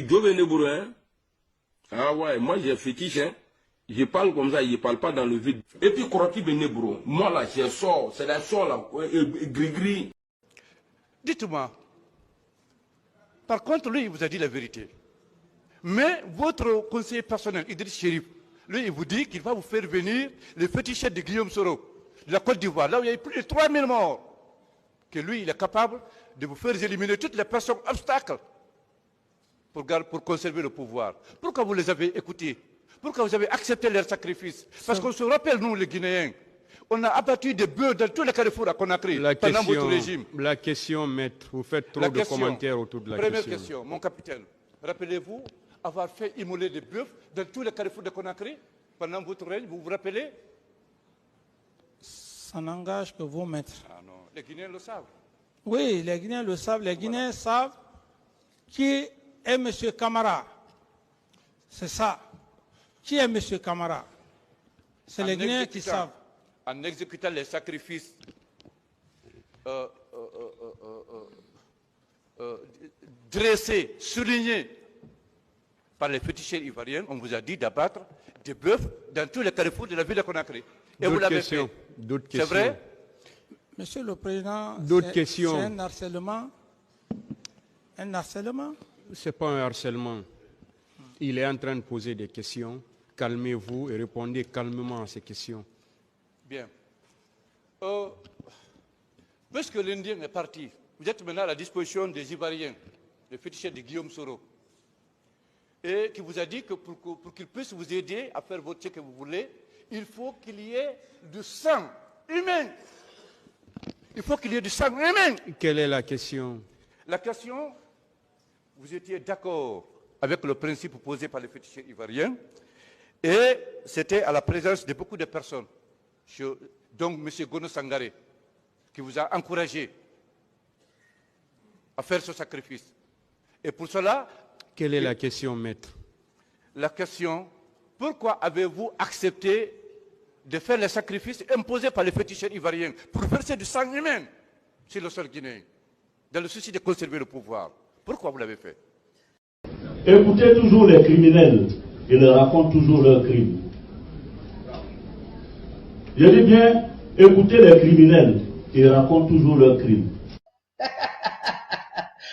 Diovenebourg, hein? Ah ouais, moi j'ai fétiche, hein? Je parle comme ça, je ne parle pas dans le vide. Et puis Koroti Benebro, moi là, j'ai sort, c'est la sort là, gris-gris. Dites-moi, par contre, lui, il vous a dit la vérité. Mais votre conseiller personnel, Idriss Chérif, lui, il vous dit qu'il va vous faire venir le féticheur de Guillaume Soro, de la Côte d'Ivoire, là où il y a eu plus de 3000 morts. Que lui, il est capable de vous faire éliminer toutes les personnes obstacles pour conserver le pouvoir. Pourquoi vous les avez écoutés? Pourquoi vous avez accepté leur sacrifice? Parce qu'on se rappelle, nous, les Guinéens, on a abattu des bœufs dans tous les carrefours à Conakry pendant votre régime. La question, maître, vous faites trop de commentaires autour de la question. Première question, mon capitaine. Rappelez-vous avoir fait immoler des bœufs dans tous les carrefours de Conakry pendant votre règne, vous vous rappelez? Ça n'engage que vous, maître. Ah non, les Guinéens le savent. Oui, les Guinéens le savent. Les Guinéens savent qui est M. Camara. C'est ça. Qui est M. Camara? C'est les Guinéens qui savent. En exécutant les sacrifices dressés, soulignés par les féticheurs ivoiriens, on vous a dit d'abattre des bœufs dans tous les carrefours de la ville de Conakry. Et vous l'avez fait. C'est vrai? Monsieur le Président, c'est un harcèlement. Un harcèlement? Ce n'est pas un harcèlement. Il est en train de poser des questions. Calmez-vous et répondez calmement à ces questions. Bien. Puisque l'Indien est parti, vous êtes maintenant à la disposition des Ivoiriens, le féticheur de Guillaume Soro, et qui vous a dit que pour qu'il puisse vous aider à faire ce que vous voulez, il faut qu'il y ait du sang humain. Il faut qu'il y ait du sang humain. Quelle est la question? La question, vous étiez d'accord avec le principe posé par les féticheurs ivoiriens, et c'était à la présence de beaucoup de personnes, donc M. Gono Sangaré, qui vous a encouragé à faire ce sacrifice. Et pour cela... Quelle est la question, maître? La question, pourquoi avez-vous accepté de faire les sacrifices imposés par les féticheurs ivoiriens pour verser du sang humain sur le sol guinéen, dans le souci de conserver le pouvoir? Pourquoi vous l'avez fait? Écoutez toujours les criminels, ils racontent toujours leurs crimes. Je dis bien, écoutez les criminels, ils racontent toujours leurs crimes.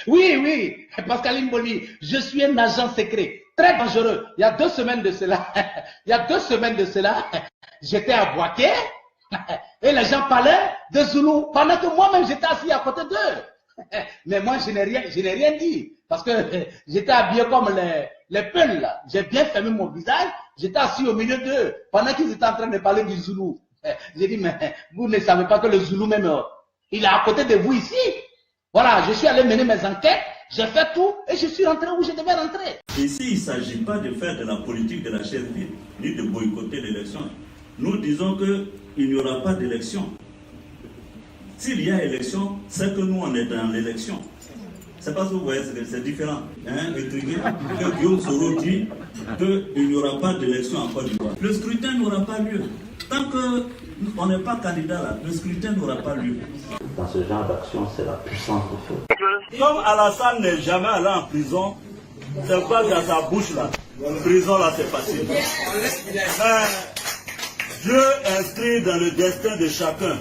Oui, oui, Pascaline Boli, je suis un agent secret, très dangereux. Il y a 2 semaines de cela, j'étais à Boaké et les gens parlaient de Zoulou pendant que moi-même j'étais assis à côté d'eux. Mais moi je n'ai rien dit parce que j'étais habillé comme les peuls là. J'ai bien fermé mon visage, j'étais assis au milieu d'eux pendant qu'ils étaient en train de parler du Zoulou. J'ai dit mais vous ne savez pas que le Zoulou même il est à côté de vous ici. Voilà, je suis allé mener mes enquêtes, j'ai fait tout et je suis rentré où je devais rentrer. Ici, il ne s'agit pas de faire de la politique de la chaise vide, ni de boycotter l'élection. Nous disons qu'il n'y aura pas d'élection. S'il y a élection, c'est que nous, on est dans l'élection. C'est parce que vous voyez, c'est différent. Que Guillaume Soro dit qu'il n'y aura pas d'élection en Côte d'Ivoire. Le scrutin n'aura pas lieu. Tant qu'on n'est pas candidat là, le scrutin n'aura pas lieu. Dans ce genre d'action, c'est la puissance de feu. Comme Alassane n'est jamais allé en prison, c'est pas dans sa bouche là. En prison là, c'est facile. Mais Dieu inscrit dans le destin de chacun.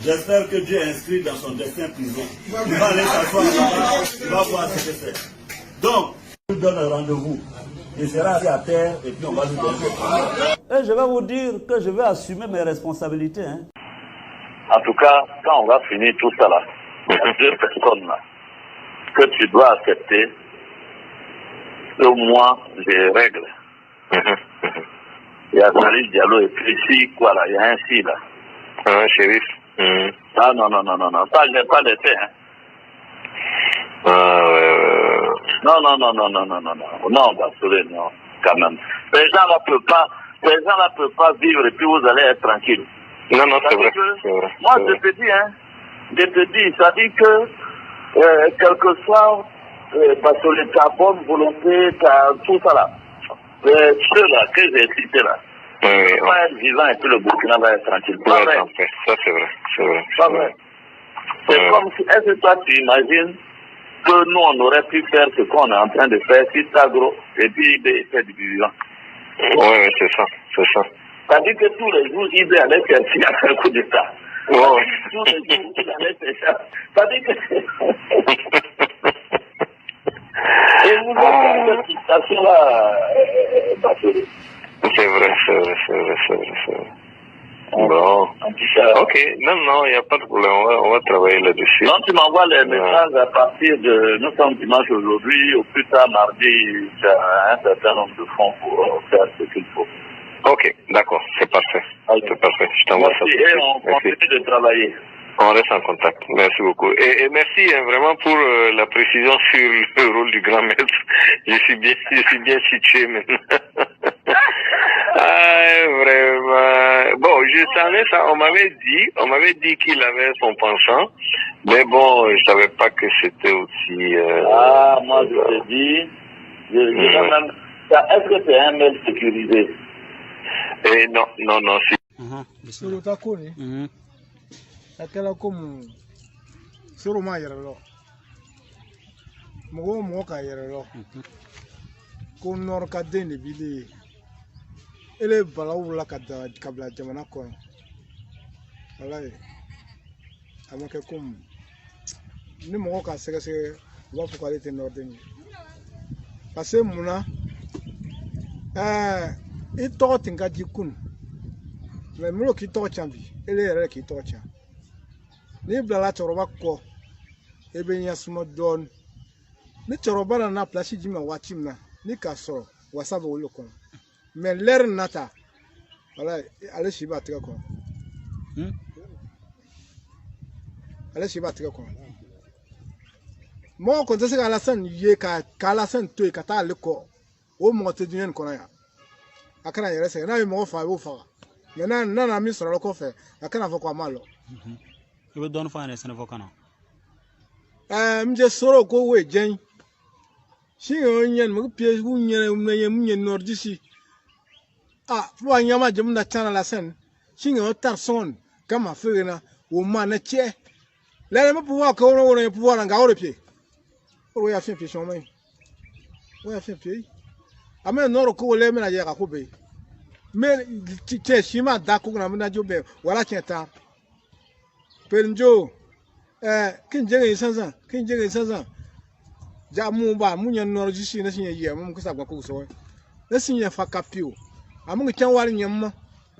J'espère que Dieu inscrit dans son destin prison. Il va aller s'asseoir là-bas, il va voir ce que c'est. Donc, je vous donne un rendez-vous. Il sera assis à terre et puis on va lui donner. Et je vais vous dire que je vais assumer mes responsabilités. Hein. En tout cas, quand on va finir tout ça là, il y a 2 personnes là que tu dois accepter au moins des règles. Il y a Salif Diallo et puis ici, quoi là, il y a un si là. Un shérif. Ah non, ça je n'ai pas laissé. Hein. Non, Basoulé, non, quand même. Les gens là peuvent pas vivre et puis vous allez être tranquille. Non, c'est vrai. Moi, je te dis, ça dit que, quel que soit, Basoulé, ta bonne volonté, tout ça là, ceux là que j'ai cités là, on va être vivant et puis le Burkina va être tranquille. Pas vrai. Ça, c'est vrai. Pas vrai. C'est comme si, est-ce que toi tu imagines que nous, on aurait pu faire ce qu'on est en train de faire, si agro, et puis IB fait du bilan. Oui, c'est ça, c'est ça. C'est-à-dire que tous les jours, IB allait chercher à faire un coup d'État. Ouais. Tous les jours, il allait chercher. C'est-à-dire que... Et vous êtes dans cette situation-là, Bassirou. C'est vrai, c'est vrai, c'est vrai, c'est vrai, c'est vrai. Bon. Ok, non, il n'y a pas de problème, on va travailler là-dessus. Donc tu m'envoies les messages à partir de... Nous sommes dimanche aujourd'hui, au plus tard mardi, tu as un certain nombre de fonds pour faire ce qu'il faut. Ok, d'accord, c'est parfait. C'est parfait, je t'envoie ça. Et on continue de travailler. On reste en contact. Merci beaucoup. Et merci vraiment pour la précision sur le rôle du grand maître. Je suis bien situé maintenant. Vraiment. Bon, je savais ça. On m'avait dit qu'il avait son penchant. Mais bon, je savais pas que c'était aussi... moi je te dis, est-ce que c'est un mail sécurisé? Non, akela comme soro ma yɛrɛ lɔ mɔgɔ o mɔgɔ ka yɛrɛ lɔ ko nɔrɔ ka den de bi le ele balawu la ka bila jamana kɔnɔ wala ye a ma kɛ comme ni mɔgɔ ka sɛgɛsɛgɛ u b'a fɔ k'ale tɛ nɔrɔden ye parce que munna i tɔgɔ ten ka di kun mais mun k'i tɔgɔ can bi ele yɛrɛ k'i tɔgɔ can ni bilala cɛkɔrɔba kɔ e bɛ ɲɛsuma dɔɔni ni cɛkɔrɔba nana place di ma waati min na ni k'a sɔrɔ wasa bɛ wolo kɔnɔ mais l'heure nata wala ale si b'a tigɛ kɔnɔ ale si b'a tigɛ kɔnɔ mɔgɔ kɔni tɛ se ka Alassane ye ka Alassane to yen ka taa ale kɔ o mɔgɔ tɛ diɲɛ nin kɔnɔ yan a kana yɛrɛ sɛgɛn n'a ye mɔgɔ faga a b'o faga mais n'a nana min sɔrɔ kɔfɛ a kana fɔ ko a ma lɔ. I bɛ dɔɔnin fɔ an yɛrɛ sɛnɛfɔ kan na. Mje soro ko we jen. Si on yen mo piège bu nyen nordisi. Ah, fo anyama jëm na chana la sen. Si on tar son kama fegena o mana che. Lele mo pouvoir ko on pouvoir nga o pied. O ya fin pied son mai. O ya fin pied. Ame noro ko le me na ya ko be. Mais ti shima da ko na me na jobe wala chenta. Penjo kin jenge sansan ja mu ba mu nya noro jisi na sinye ye mu kusa gba ko so na sinye fa kapio amu chen wari nyemma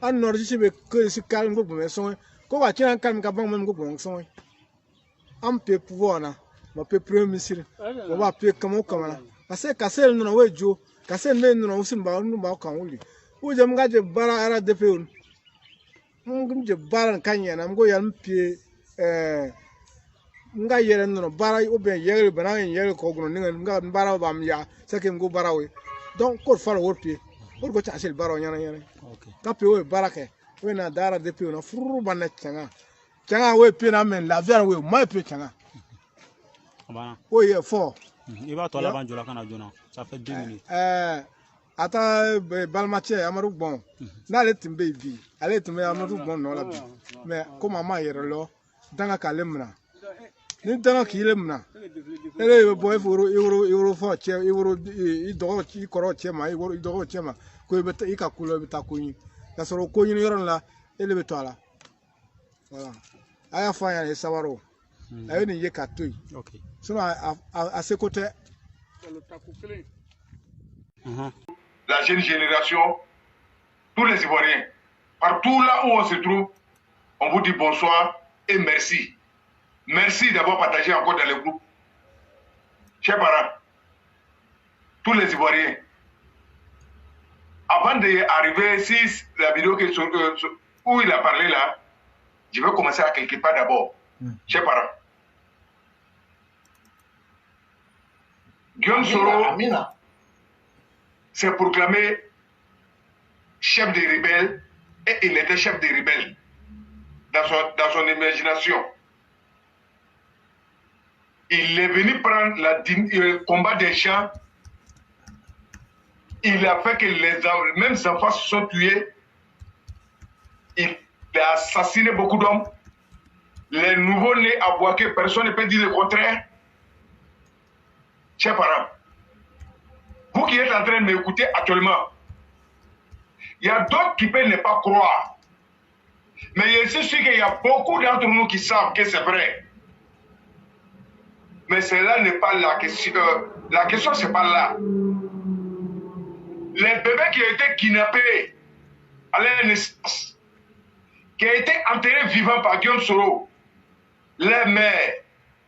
an noro jisi be ko si kal ngo me so ko wa chen kan ka bang ngo bo so am pe pouvoir na ma pe premier ministre mo ba pe kamo kamana parce que kasel no we jo kasel me no usim ba no ba kan wuli o jam ga je bara ara de pe on ngum je bara kanya na ngo yam pe nga yere no bara o be yere bana yere ko gno nga bara ba mya sake ngo bara we donc ko fara worpi ko ko tasel bara nyana okay kape we barake we na dara de pe na furu bana changa we pe na men la vera we ma pe changa bana o ye fo il va to la banjola kana jona ça fait 2 minutes ata balmache amaru bon na le timbe bi ale timbe amaru bon no la bi mais comment ma yere lo danga kalemna ni danga kilemna ele boy euro fo che euro I dogo chi koro che ma euro I dogo che ma ko be ta ka kulo be ta kunyi da soro kunyi ni yoron la ele be to ala voilà aya fa ya sawaro ayo ni ye ka toy okay so à ce côté la jeune génération, tous les Ivoiriens, partout là où on se trouve, on vous dit bonsoir et merci. Merci d'avoir partagé encore dans le groupe. Chers parents, tous les Ivoiriens, avant d'arriver, si la vidéo où il a parlé là, je vais commencer à quelque part d'abord. Chers parents, Guillaume Soro s'est proclamé chef des rebelles et il était chef des rebelles dans son imagination. Il est venu prendre le combat des gens. Il a fait que les mêmes enfants se sont tués. Il a assassiné beaucoup d'hommes. Les nouveaux-nés à Boaké, personne ne peut dire le contraire. chers parents, vous qui êtes en train de m'écouter actuellement, il y a d'autres qui peuvent ne pas croire. Mais je suis sûr qu'il y a beaucoup d'entre nous qui savent que c'est vrai. Mais cela n'est pas la question. La question, ce n'est pas là. Les bébés qui ont été kidnappés à leur naissance, qui ont été enterrés vivants par Guillaume Soro, les mères,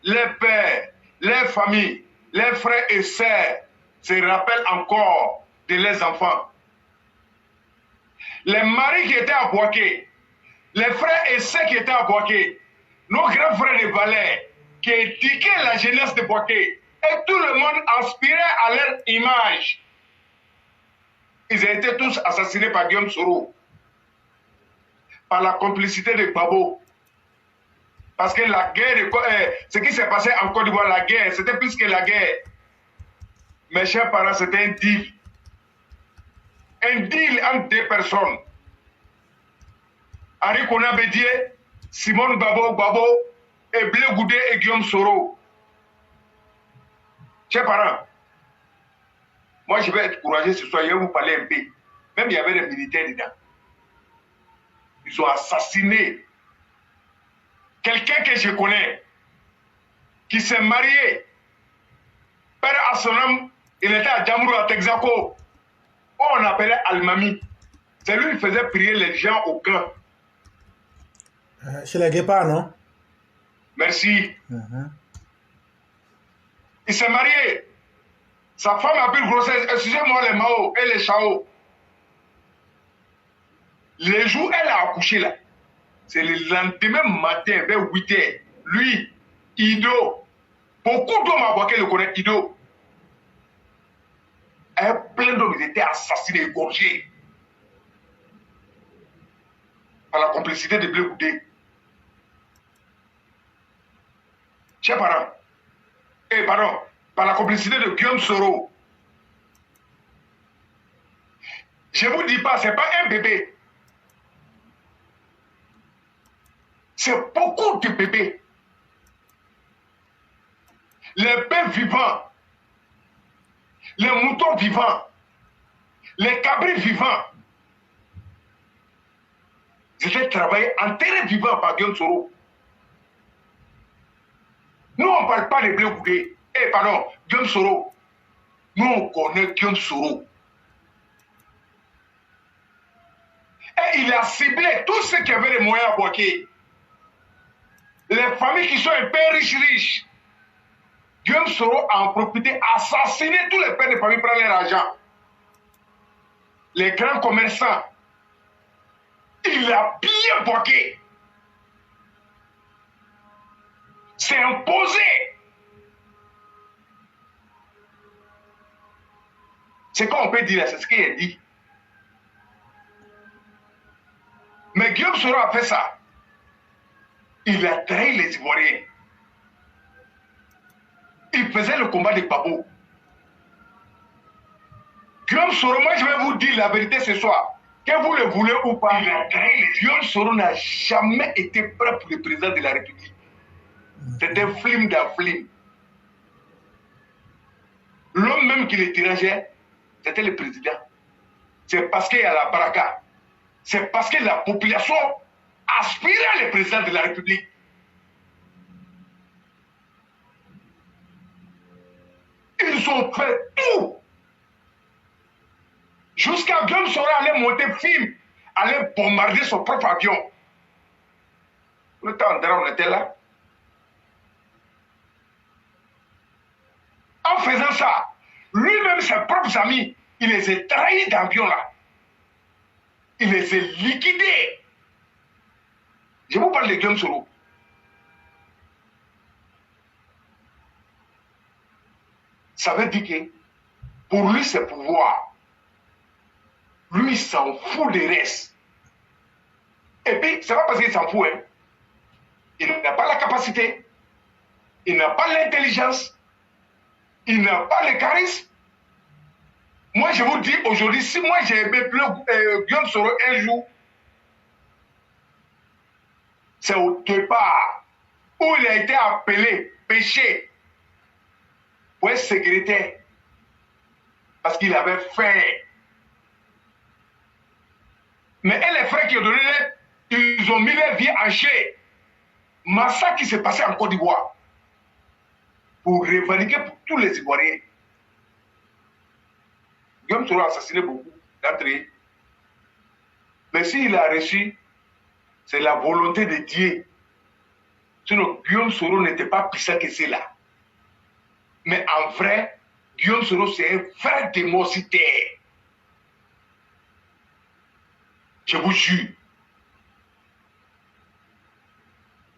les pères, les familles, les frères et sœurs se rappellent encore de leurs enfants. Les maris qui étaient à Boaké, les frères et sœurs qui étaient à Boaké, nos grands frères de Valais qui éduquaient la jeunesse de Boaké, et tout le monde aspirait à leur image. Ils ont été tous assassinés par Guillaume Soro, par la complicité de Babo. Parce que la guerre, ce qui s'est passé en Côte d'Ivoire, la guerre, c'était plus que la guerre. Mes chers parents, c'était un deal. Un deal entre deux personnes. Henri Konan Bédié, Simone Babo, et Blé Goudé et Guillaume Soro. Chers parents, moi je vais être courageux ce soir, je vais vous parler un peu. Même il y avait des militaires dedans. Ils ont assassiné quelqu'un que je connais, qui s'est marié. Père Asonam, il était à Djamourou, à Texaco. On appelait Almami. C'est lui qui faisait prier les gens au camp. Chez les guépards, non? Merci. Il s'est marié. Sa femme a pris grossesse. Excusez-moi les Mao et les Chao. Les jours elle a accouché là, c'est le lendemain matin vers 8h. Lui, Ido, beaucoup d'hommes à Boaké le connaissent, Ido. Plein d'hommes étaient assassinés, égorgés. Par la complicité de Blé Goudé. Chers parents, par la complicité de Guillaume Soro. Je ne vous dis pas, ce n'est pas un bébé. C'est beaucoup de bébés. Les bœufs vivants, les moutons vivants, les cabrits vivants. J'étais travaillé enterré vivant par Guillaume Soro. Nous, on ne parle pas de Blé Goudé. Guillaume Soro. Nous, on connaît Guillaume Soro. Et il a ciblé tous ceux qui avaient les moyens à Boaké. Les familles qui sont un peu riches. Guillaume Soro a en profité, assassiné tous les pères de famille, prendre leur argent. Les grands commerçants. Il a bien Boaké. C'est imposé. C'est quoi on peut dire, c'est ce qu'il a dit. Mais Guillaume Soro a fait ça. Il a trahi les Ivoiriens. Il faisait le combat des Babo. Guillaume Soro, moi je vais vous dire la vérité ce soir. Que vous le voulez ou pas, Guillaume Soro n'a jamais été prêt pour le président de la République. C'était un film d'un film. L'homme même qui le dirigeait, c'était le président. C'est parce qu'il y a la baraka. C'est parce que la population aspirait à le président de la République. Ils ont fait tout. Jusqu'à Guillaume Soro allait monter film, allait bombarder son propre avion. On était là. En faisant ça, lui-même, ses propres amis, il les a trahis d'avion là. Il les a liquidés. Je vous parle de Guillaume Soro. Ça veut dire que pour lui, c'est pouvoir. Lui, il s'en fout des restes. Et puis, c'est pas parce qu'il s'en fout. Hein. Il n'a pas la capacité. Il n'a pas l'intelligence. Il n'a pas le charisme. Moi, je vous dis aujourd'hui, si moi j'ai aimé Guillaume Soro un jour, c'est au départ où il a été appelé péché. pour être secrétaire. Parce qu'il avait faim. Mais les frères qui ont donné, ils ont mis leur vie en jeu. Massacre qui s'est passé en Côte d'Ivoire. Pour revendiquer pour tous les Ivoiriens. Guillaume Soro a assassiné beaucoup d'entre eux. Mais s'il a reçu, c'est la volonté de Dieu. Sinon, Guillaume Soro n'était pas puissant que cela. Mais en vrai, Guillaume Soro, c'est un vrai démocitaire. Je vous jure.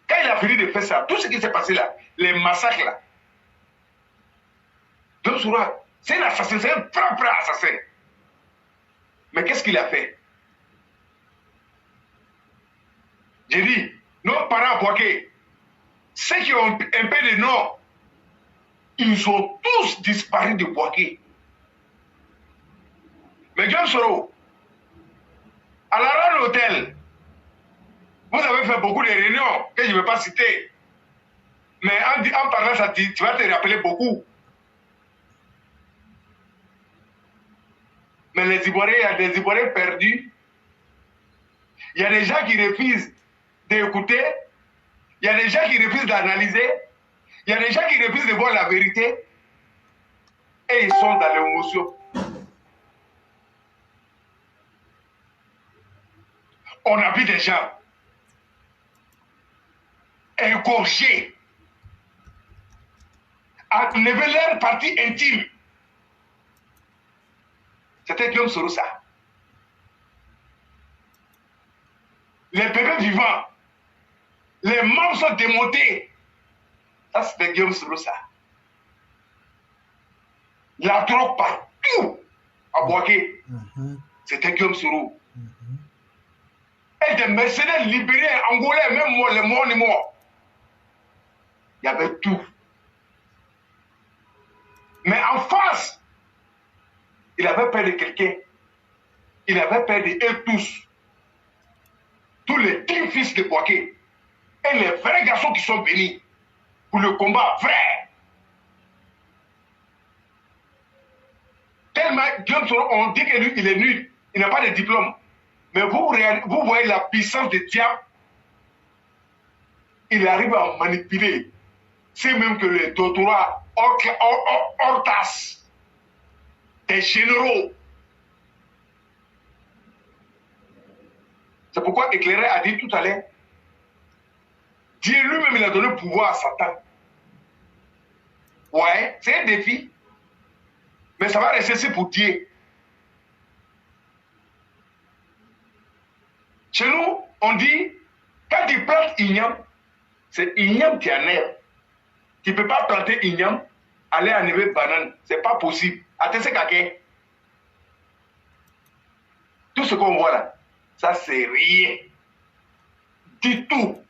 Quand il a fini de faire ça, tout ce qui s'est passé là, les massacres là, Guillaume Soro, c'est un assassin, c'est un vrai assassin. Mais qu'est-ce qu'il a fait? J'ai dit, nos parents à Boaké, ceux qui ont un peu de nom, ils ont tous disparu de Boaké. Mais Guillaume Soro, à la Reine Hôtel, vous avez fait beaucoup de réunions que je ne vais pas citer. Mais en parlant ça, tu vas te rappeler beaucoup. Mais les Ivoiriens, il y a des Ivoiriens perdus. Il y a des gens qui refusent d'écouter. Il y a des gens qui refusent d'analyser. Il y a des gens qui refusent de voir la vérité. Et ils sont dans l'émotion. On a vu des gens égorgés, enlever leur partie intime. C'était Guillaume Soro ça. Les bébés vivants, les membres sont démontés. Ça c'était Guillaume Soro ça. La drogue partout à Boaké, c'était Guillaume Soro. Et des mercenaires libérés, angolais, même moi, les morts. Il y avait tout. Mais en face, il avait peur de quelqu'un. Il avait peur d'eux tous. Tous les 10 fils de Boaké. Et les vrais garçons qui sont venus pour le combat vrai. Tellement, Guillaume Soro, on dit que lui, il est nul. Il n'a pas de diplôme. Mais vous voyez la puissance du diable. Il arrive à manipuler. C'est même que le doctorat Hortas, des généraux. C'est pourquoi Éclairé a dit tout à l'heure, Dieu lui-même il a donné le pouvoir à Satan. Ouais, c'est un défi. Mais ça va rester pour Dieu. Chez nous, on dit, quand tu plantes igname, c'est igname qui enlève. Tu ne peux pas planter igname, aller enlever banane. Ce n'est pas possible. Attends, c'est tout ce qu'on voit là, ça c'est rien. Du tout.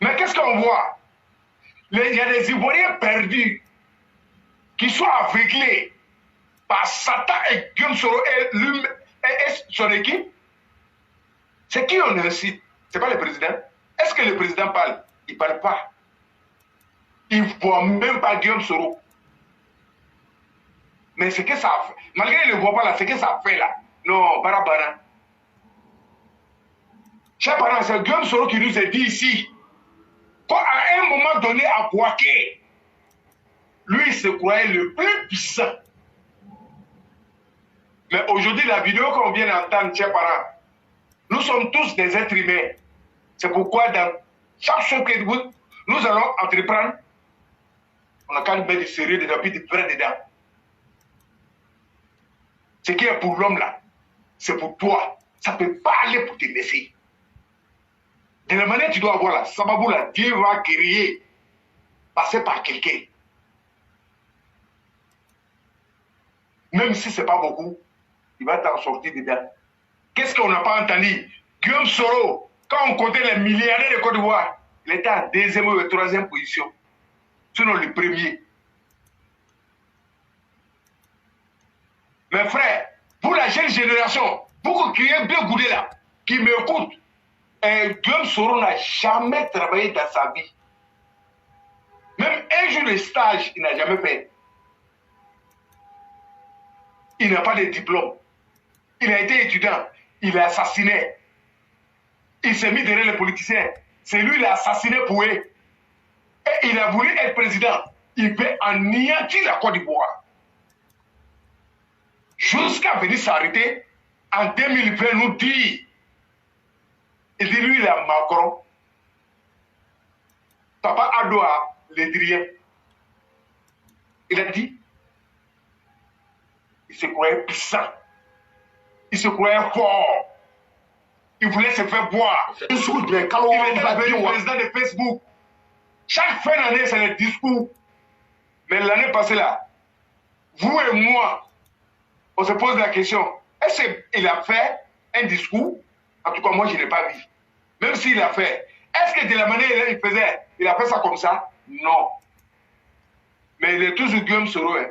Mais qu'est-ce qu'on voit? Il y a des Ivoiriens perdus qui sont aveuglés par Satan et Guillaume Soro et son équipe. C'est qui on incite? Ce n'est pas le président. Est-ce que le président parle? Il ne parle pas. Il ne voit même pas Guillaume Soro. Mais ce que ça fait, malgré qu'il ne le voit pas là, ce que ça fait là, non, barabara. Chers parents, c'est Guillaume Soro qui nous a dit ici, qu'à un moment donné à Boaké, lui il se croyait le plus puissant. Mais aujourd'hui, la vidéo qu'on vient d'entendre, chers parents, nous sommes tous des êtres humains. C'est pourquoi dans chaque chose que nous allons entreprendre, on a qu'à mettre du sérieux dedans, puis du vrai dedans. Ce qui est pour l'homme là, c'est pour toi. Ça ne peut pas aller pour te laisser. De la manière que tu dois avoir là, Sababou là, Dieu va créer, passer par quelqu'un. Même si ce n'est pas beaucoup, il va t'en sortir dedans. Qu'est-ce qu'on n'a pas entendu? Guillaume Soro, quand on comptait les milliardaires de Côte d'Ivoire, il était en 2e ou 3e position. Sinon le premier. Mes frères, pour la jeune génération, pour que criez bien goudé là, qui m'écoute, Guillaume Soro n'a jamais travaillé dans sa vie. Même un jour de stage, il n'a jamais fait. Il n'a pas de diplôme. Il a été étudiant. Il est assassiné. Il s'est mis derrière les politiciens. C'est lui qui l'a assassiné pour eux. Et il a voulu être président. Il veut anéantir la Côte d'Ivoire. Jusqu'à venir s'arrêter en 2020, nous dit. Il dit lui, il a Macron. Papa Adoua, l'Édrien. Il a dit, il se croyait puissant. Il se croyait fort. Il voulait se faire boire. Il était devenu président de Facebook. Chaque fin d'année, c'est le discours. Mais l'année passée, là, vous et moi, on se pose la question, est-ce qu'il a fait un discours? En tout cas, moi, je n'ai pas vu. Même s'il a fait, est-ce que de la manière il faisait, il a fait ça comme ça? Non. Mais il est toujours Guillaume Soro. Hein.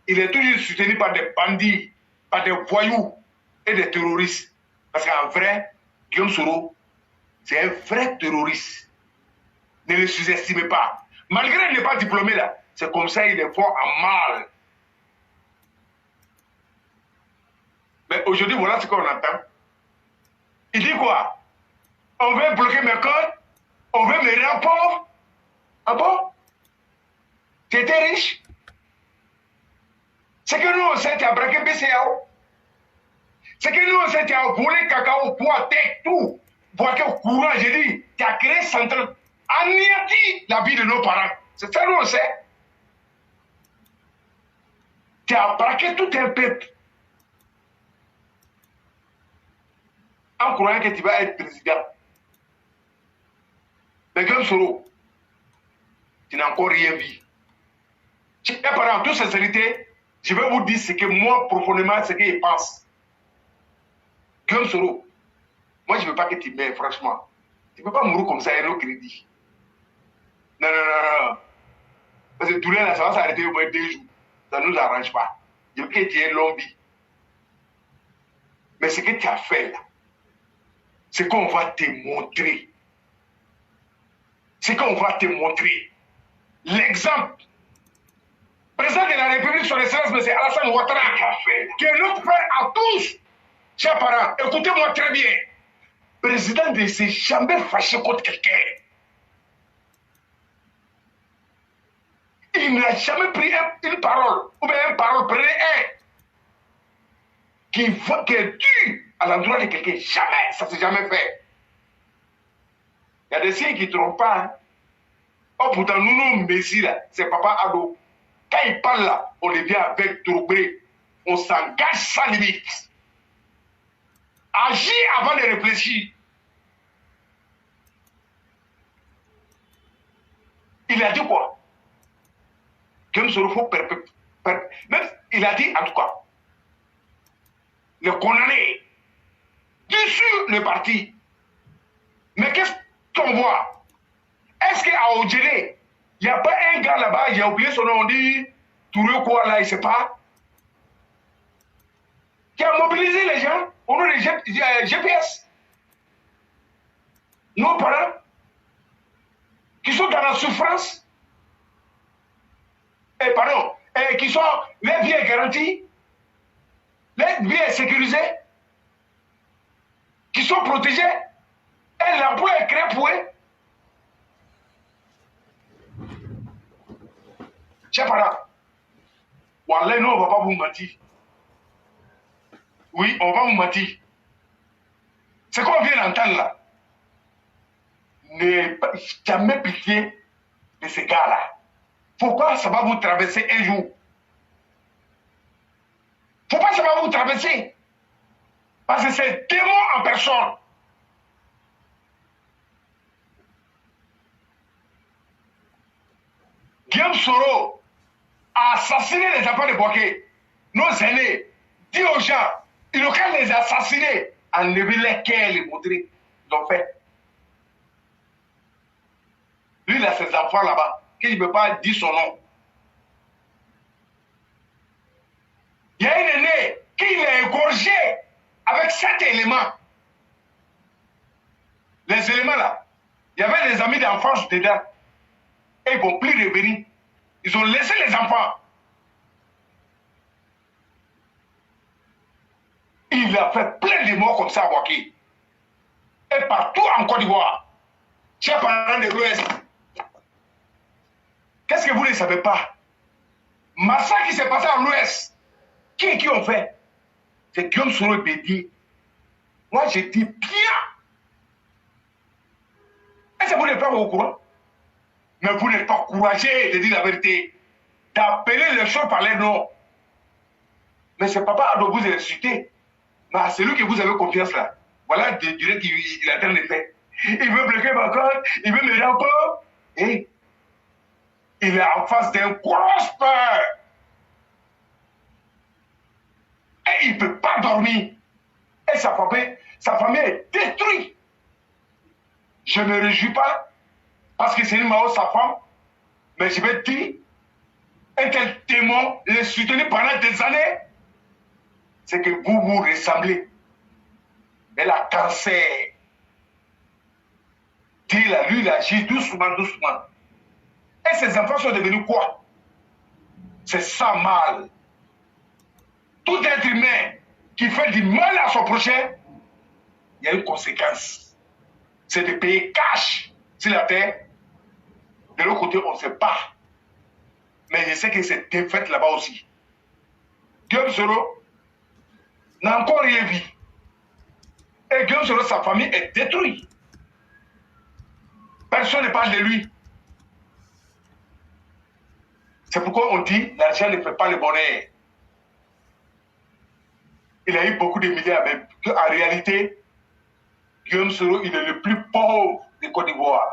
Il est toujours soutenu par des bandits, par des voyous et des terroristes. Parce qu'en vrai, Guillaume Soro, c'est un vrai terroriste. Ne le sous-estimez pas. Malgré qu'il n'est pas diplômé là, c'est comme ça il est fort en mal. Mais aujourd'hui, voilà ce qu'on entend. Il dit quoi? On veut bloquer mes codes, on veut me rendre pauvre. Ah bon? Tu étais riche? C'est que nous, on sait que tu as braqué BCAO. C'est que nous, on sait que tu as volé cacao, bois, tech, tout. Bois au courant, j'ai dit, tu as créé central, anéanti la vie de nos parents. C'est ça, nous, on sait. Tu as braqué tout un peuple. En croyant que tu vas être président. Mais Guillaume Soro, tu n'as encore rien vu. Et par en toute sincérité, je vais vous dire ce que moi, profondément, ce qu'il pense. Guillaume Soro, moi, je ne veux pas que tu meurs, franchement. Tu ne peux pas mourir comme ça et au crédit. Non, non, non, non. Parce que tout le monde, ça va s'arrêter au moins 2 jours. Ça ne nous arrange pas. Je veux que tu aies longue vie. Mais ce que tu as fait là, c'est qu'on va te montrer. C'est qu'on va te montrer. L'exemple. Président de la République sur l'excellence, M. Alassane Ouattara, qui est notre père à tous. Chers parents, écoutez-moi très bien. Président ne s'est jamais fâché contre quelqu'un. Il n'a jamais pris une parole, ou bien une parole, prenez un, qui est dû à l'endroit de quelqu'un. Jamais, ça ne s'est jamais fait. Il y a des signes qui ne trompent pas. Hein. Oh, pourtant, nous, Messi, là, c'est Papa Ado. Quand il parle là, on devient avec Touré. On s'engage sans limite. Agis avant de réfléchir. Il a dit quoi? Guillaume Soro, faut même il a dit, en tout cas, le condamner, dissoudre le parti. Mais qu'est-ce qu'on voit? Est-ce qu'à Odjele, il n'y a pas un gars là-bas, j'ai oublié son nom, on dit Touré quoi là, il ne sait pas, qui a mobilisé les gens au nom des GPS. Nos parents, qui sont dans la souffrance, qui sont, les vies est garantie, les vies est sécurisée, qui sont protégés, et l'emploi est créé pour eux. Chers parents, Wallah, nous, on ne va pas vous mentir. Oui, on va vous mentir. Ce qu'on vient d'entendre là, n'est jamais pitié de ces gars-là. Pourquoi ça va vous traverser un jour? Pourquoi ça va vous traverser? Parce que c'est démon en personne. Guillaume Soro a assassiné les enfants de Boaké. Nos aînés, dit aux gens, ils ont qu'à les assassiner, enlever les cœurs, les montrer. Ils ont fait. Lui, il a ses enfants là-bas, qu'il ne peut pas dire son nom. Il y a un aîné qui l'a égorgé avec 7 éléments. Les éléments là, il y avait des amis d'enfance dedans. et ils ne vont plus revenir. Ils ont laissé les enfants. Il a fait plein de morts comme ça à Bouaké. Et partout en Côte d'Ivoire. Chers parents de l'Ouest, qu'est-ce que vous ne savez pas? Massacre qui s'est passé à l'Ouest. Qui ont fait? C'est Guillaume Soro et Bédi. Moi, je dis bien. Est-ce que vous n'êtes pas au courant? Mais vous n'êtes pas courageux de dire la vérité. D'appeler les choses par les noms. Mais c'est Papa Ado vous a insulté. Mais c'est lui que vous avez confiance là. Voilà de dire qu'il est en train de faire. Il veut bloquer ma compte, il veut me rapports. Et il est en face d'un gros peur. Et il ne peut pas dormir. Et sa famille est détruite. Je ne me réjouis pas parce que c'est une Mao, sa femme. Mais je vais dire, un tel démon, le soutenir pendant des années, c'est que vous vous ressemblez. Elle a cancer. Dit lui, il agit doucement, doucement. Et ses enfants sont devenus quoi? C'est ça mal. Tout être humain qui fait du mal à son prochain, il y a une conséquence. C'est de payer cash sur la terre. De l'autre côté, on ne sait pas. Mais je sais que c'est défaite là-bas aussi. Guillaume Soro n'a encore rien vu. Et Guillaume Soro, sa famille est détruite. Personne ne parle de lui. C'est pourquoi on dit l'argent ne fait pas le bonheur. Il a eu beaucoup de milliards, mais en réalité, Guillaume Soro, il est le plus pauvre de Côte d'Ivoire.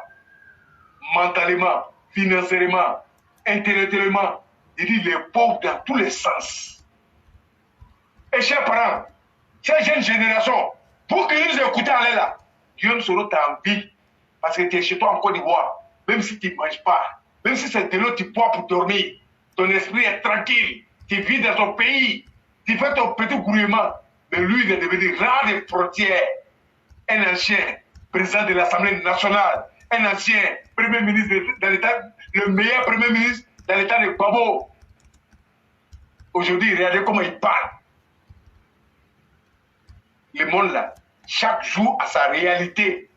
Mentalement, financièrement, intellectuellement, il est pauvre dans tous les sens. Et chers parents, chers jeunes générations, pour que nous écoutons aller là, Guillaume Soro t'a envie, parce que tu es chez toi en Côte d'Ivoire, même si tu ne manges pas, même si c'est de l'eau tu bois pour dormir, ton esprit est tranquille, tu vis dans ton pays, tu fais ton petit gouvernement, mais lui il est devenu rare des frontières, un ancien président de l'Assemblée nationale, un ancien premier ministre dans l'État, le meilleur premier ministre dans l'État de Babo. Aujourd'hui, regardez comment il parle. Le monde là, chaque jour a sa réalité.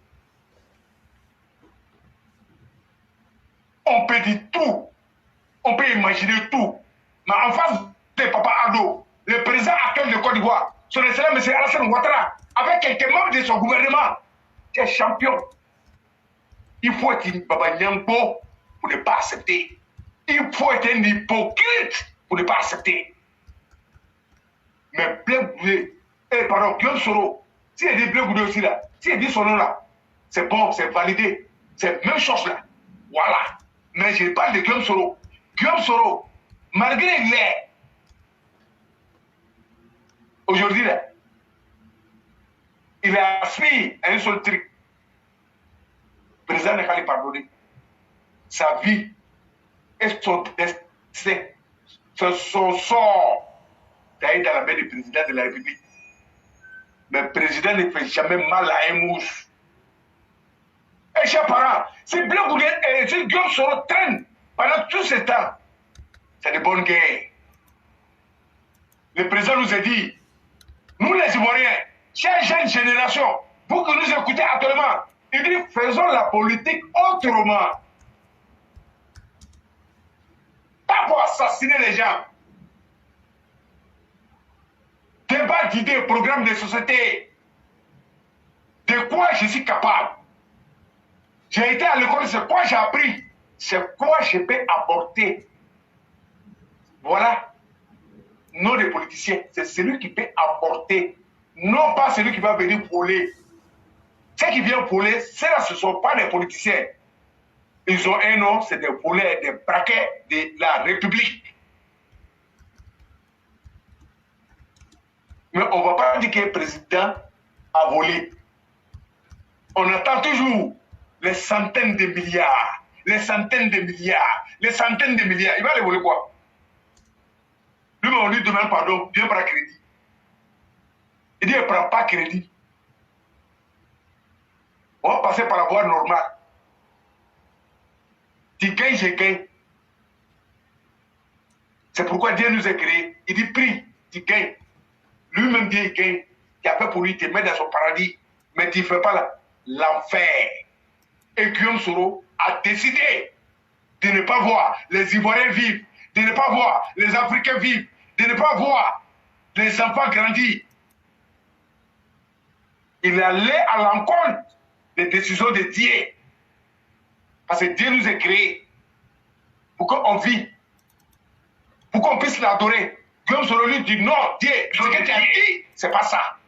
On peut dire tout, on peut imaginer tout, mais en face de Papa Ado, le président actuel de Côte d'Ivoire, son excellence M. Alassane Ouattara, avec quelques membres de son gouvernement, c'est champion. Il faut être un Baba Nyambo pour ne pas accepter. Il faut être un hypocrite pour ne pas accepter. Mais pardon, Guillaume Soro, s'il a dit Blé Goudé aussi là, s'il a dit son nom là, c'est bon, c'est validé, c'est la même chose là. Voilà. Mais je parle de Guillaume Soro. Guillaume Soro, malgré l'air, aujourd'hui là, il a aspiré à un seul truc. Le président n'a qu'à lui pardonner. Sa vie et son destin, son sort d'aller dans la main du président de la République. Mais le président ne fait jamais mal à un mouche. Et chers parents, si Blé Goudé et si Guillaume Soro traînent pendant tout ce temps, c'est de bonnes guerres. Le président nous a dit, nous les Ivoiriens, chère jeune génération, vous que nous écoutez actuellement, il dit faisons la politique autrement. Pas pour assassiner les gens. Débat d'idées, programme de société. De quoi je suis capable. J'ai été à l'école, c'est quoi j'ai appris. C'est quoi je peux apporter. Voilà. Non des politiciens, c'est celui qui peut apporter. Non pas celui qui va venir voler. Ceux qui viennent voler, ceux-là, ce ne sont pas des politiciens. Ils ont un nom, c'est des voleurs, des braquets de la République. Mais on ne va pas dire qu'un président a volé. On attend toujours les centaines de milliards, les centaines de milliards, les centaines de milliards. Il va les voler quoi? Lui, on lui demande pardon, viens prendre crédit. Il dit, il ne prend pas crédit. On va passer par la voie normale. Tu gagnes, je gagne. C'est pourquoi Dieu nous a créés. Il dit prie, tu gagnes. Lui-même Dieu il gagne. Tu as fait pour lui, tu te mets dans son paradis. Mais tu ne fais pas l'enfer. Et Guillaume Soro a décidé de ne pas voir les Ivoiriens vivre, de ne pas voir les Africains vivre, de ne pas voir les enfants grandir. Il allait à l'encontre des décisions de Dieu. Parce que Dieu nous a créés pour qu'on vive, pour qu'on puisse l'adorer. Guillaume Soro lui dit non, Dieu, ce que tu as dit, c'est pas ça.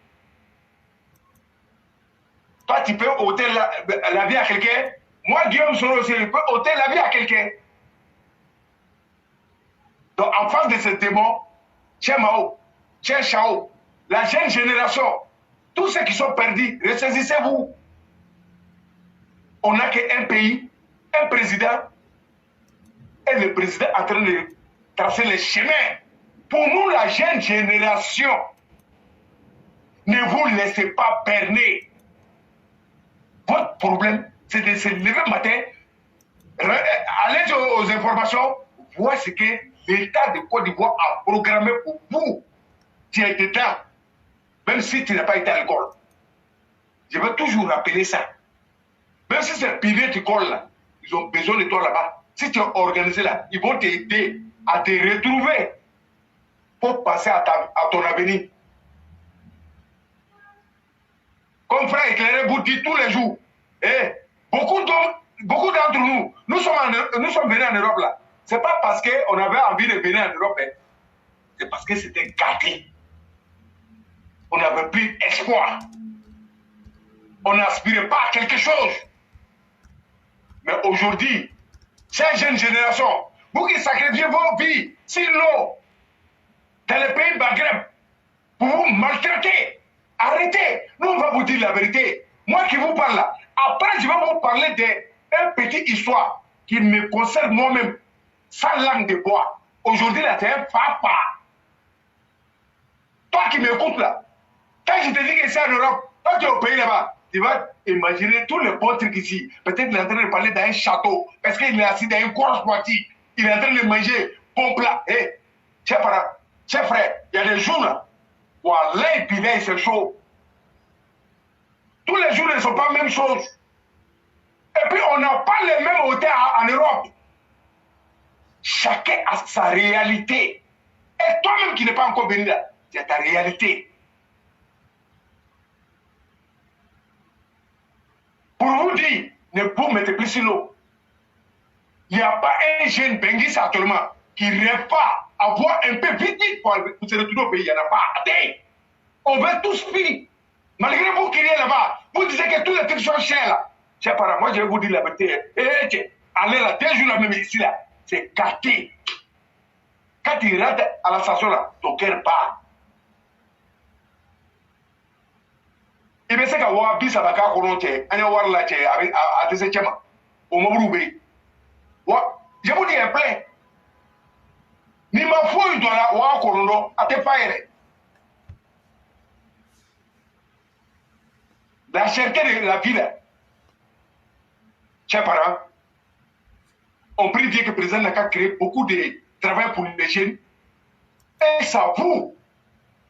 Toi, tu peux ôter la vie à quelqu'un. Moi, Guillaume Soro aussi, je peux ôter la vie à quelqu'un. Donc, en face de ce démon, tiens Mao, tiens Chao, la jeune génération, tous ceux qui sont perdus, ressaisissez-vous. On n'a qu'un pays, un président, et le président est en train de tracer les chemins. Pour nous, la jeune génération, ne vous laissez pas berner. Votre problème, c'est de se lever le matin, aller aux informations, voir ce que l'État de Côte d'Ivoire a programmé pour vous. Tu es dedans, même si tu n'as pas été à l'école. Je veux toujours rappeler ça. Même si c'est privé, tu colles là, ils ont besoin de toi là-bas. Si tu es organisé là, ils vont t'aider à te retrouver pour passer à ton avenir. Comme frère éclairé vous dit tous les jours, beaucoup d'entre nous, nous sommes venus en Europe là. Ce n'est pas parce qu'on avait envie de venir en Europe, c'est parce que c'était gâté. On n'avait plus espoir. On n'aspirait pas à quelque chose. Mais aujourd'hui, cette jeune génération, vous qui sacrifiez vos vies sur l'eau, dans les pays Maghreb, pour vous maltraiter, arrêtez. Nous, on va vous dire la vérité. Moi qui vous parle là, après je vais vous parler d'une petite histoire qui me concerne moi-même, sans langue de bois. Aujourd'hui là, c'est un papa. Toi qui m'écoutes là, quand je te dis que c'est en Europe, toi tu es au pays là-bas, tu vas imaginer tous les bons trucs ici. Peut-être qu'il est en train de parler dans un château, parce qu'il est assis dans une grosse partie. Il est en train de manger bon plat. Chers parents, chers frères, il y a des jours là, voilà, et puis là, c'est chaud. Tous les jours ne sont pas la même chose. Et puis on n'a pas les mêmes hôtels en Europe. Chacun a sa réalité. Et toi-même qui n'es pas encore venu là, tu as ta réalité. Pour vous dire, ne vous mettez plus sur l'eau. Il n'y a pas un jeune Benguis actuellement qui ne rêve pas à voir un peu vite pour se retrouver au pays. Il n'y en a pas. Attends. On veut tous finir. Malgré vous qui êtes là-bas, vous disiez que tous les trucs sont chers là. Chers parents, moi je vais vous dire la vérité. Allez là, 2 jours là même ici là, c'est gâté. Quand tu rentres à la station là, ton cœur part. Il me sait qu'à Wabi Sabaka Koronte, un war là, à tes septièmes, au Mabroubé. Je vous dis un plein. Ni ma foi, il doit la Wa Korondo, à tes failles. La cherté de la ville. Chers parents, on prie Dieu que le président n'a qu'à créer beaucoup de travail pour les jeunes. Et ça vous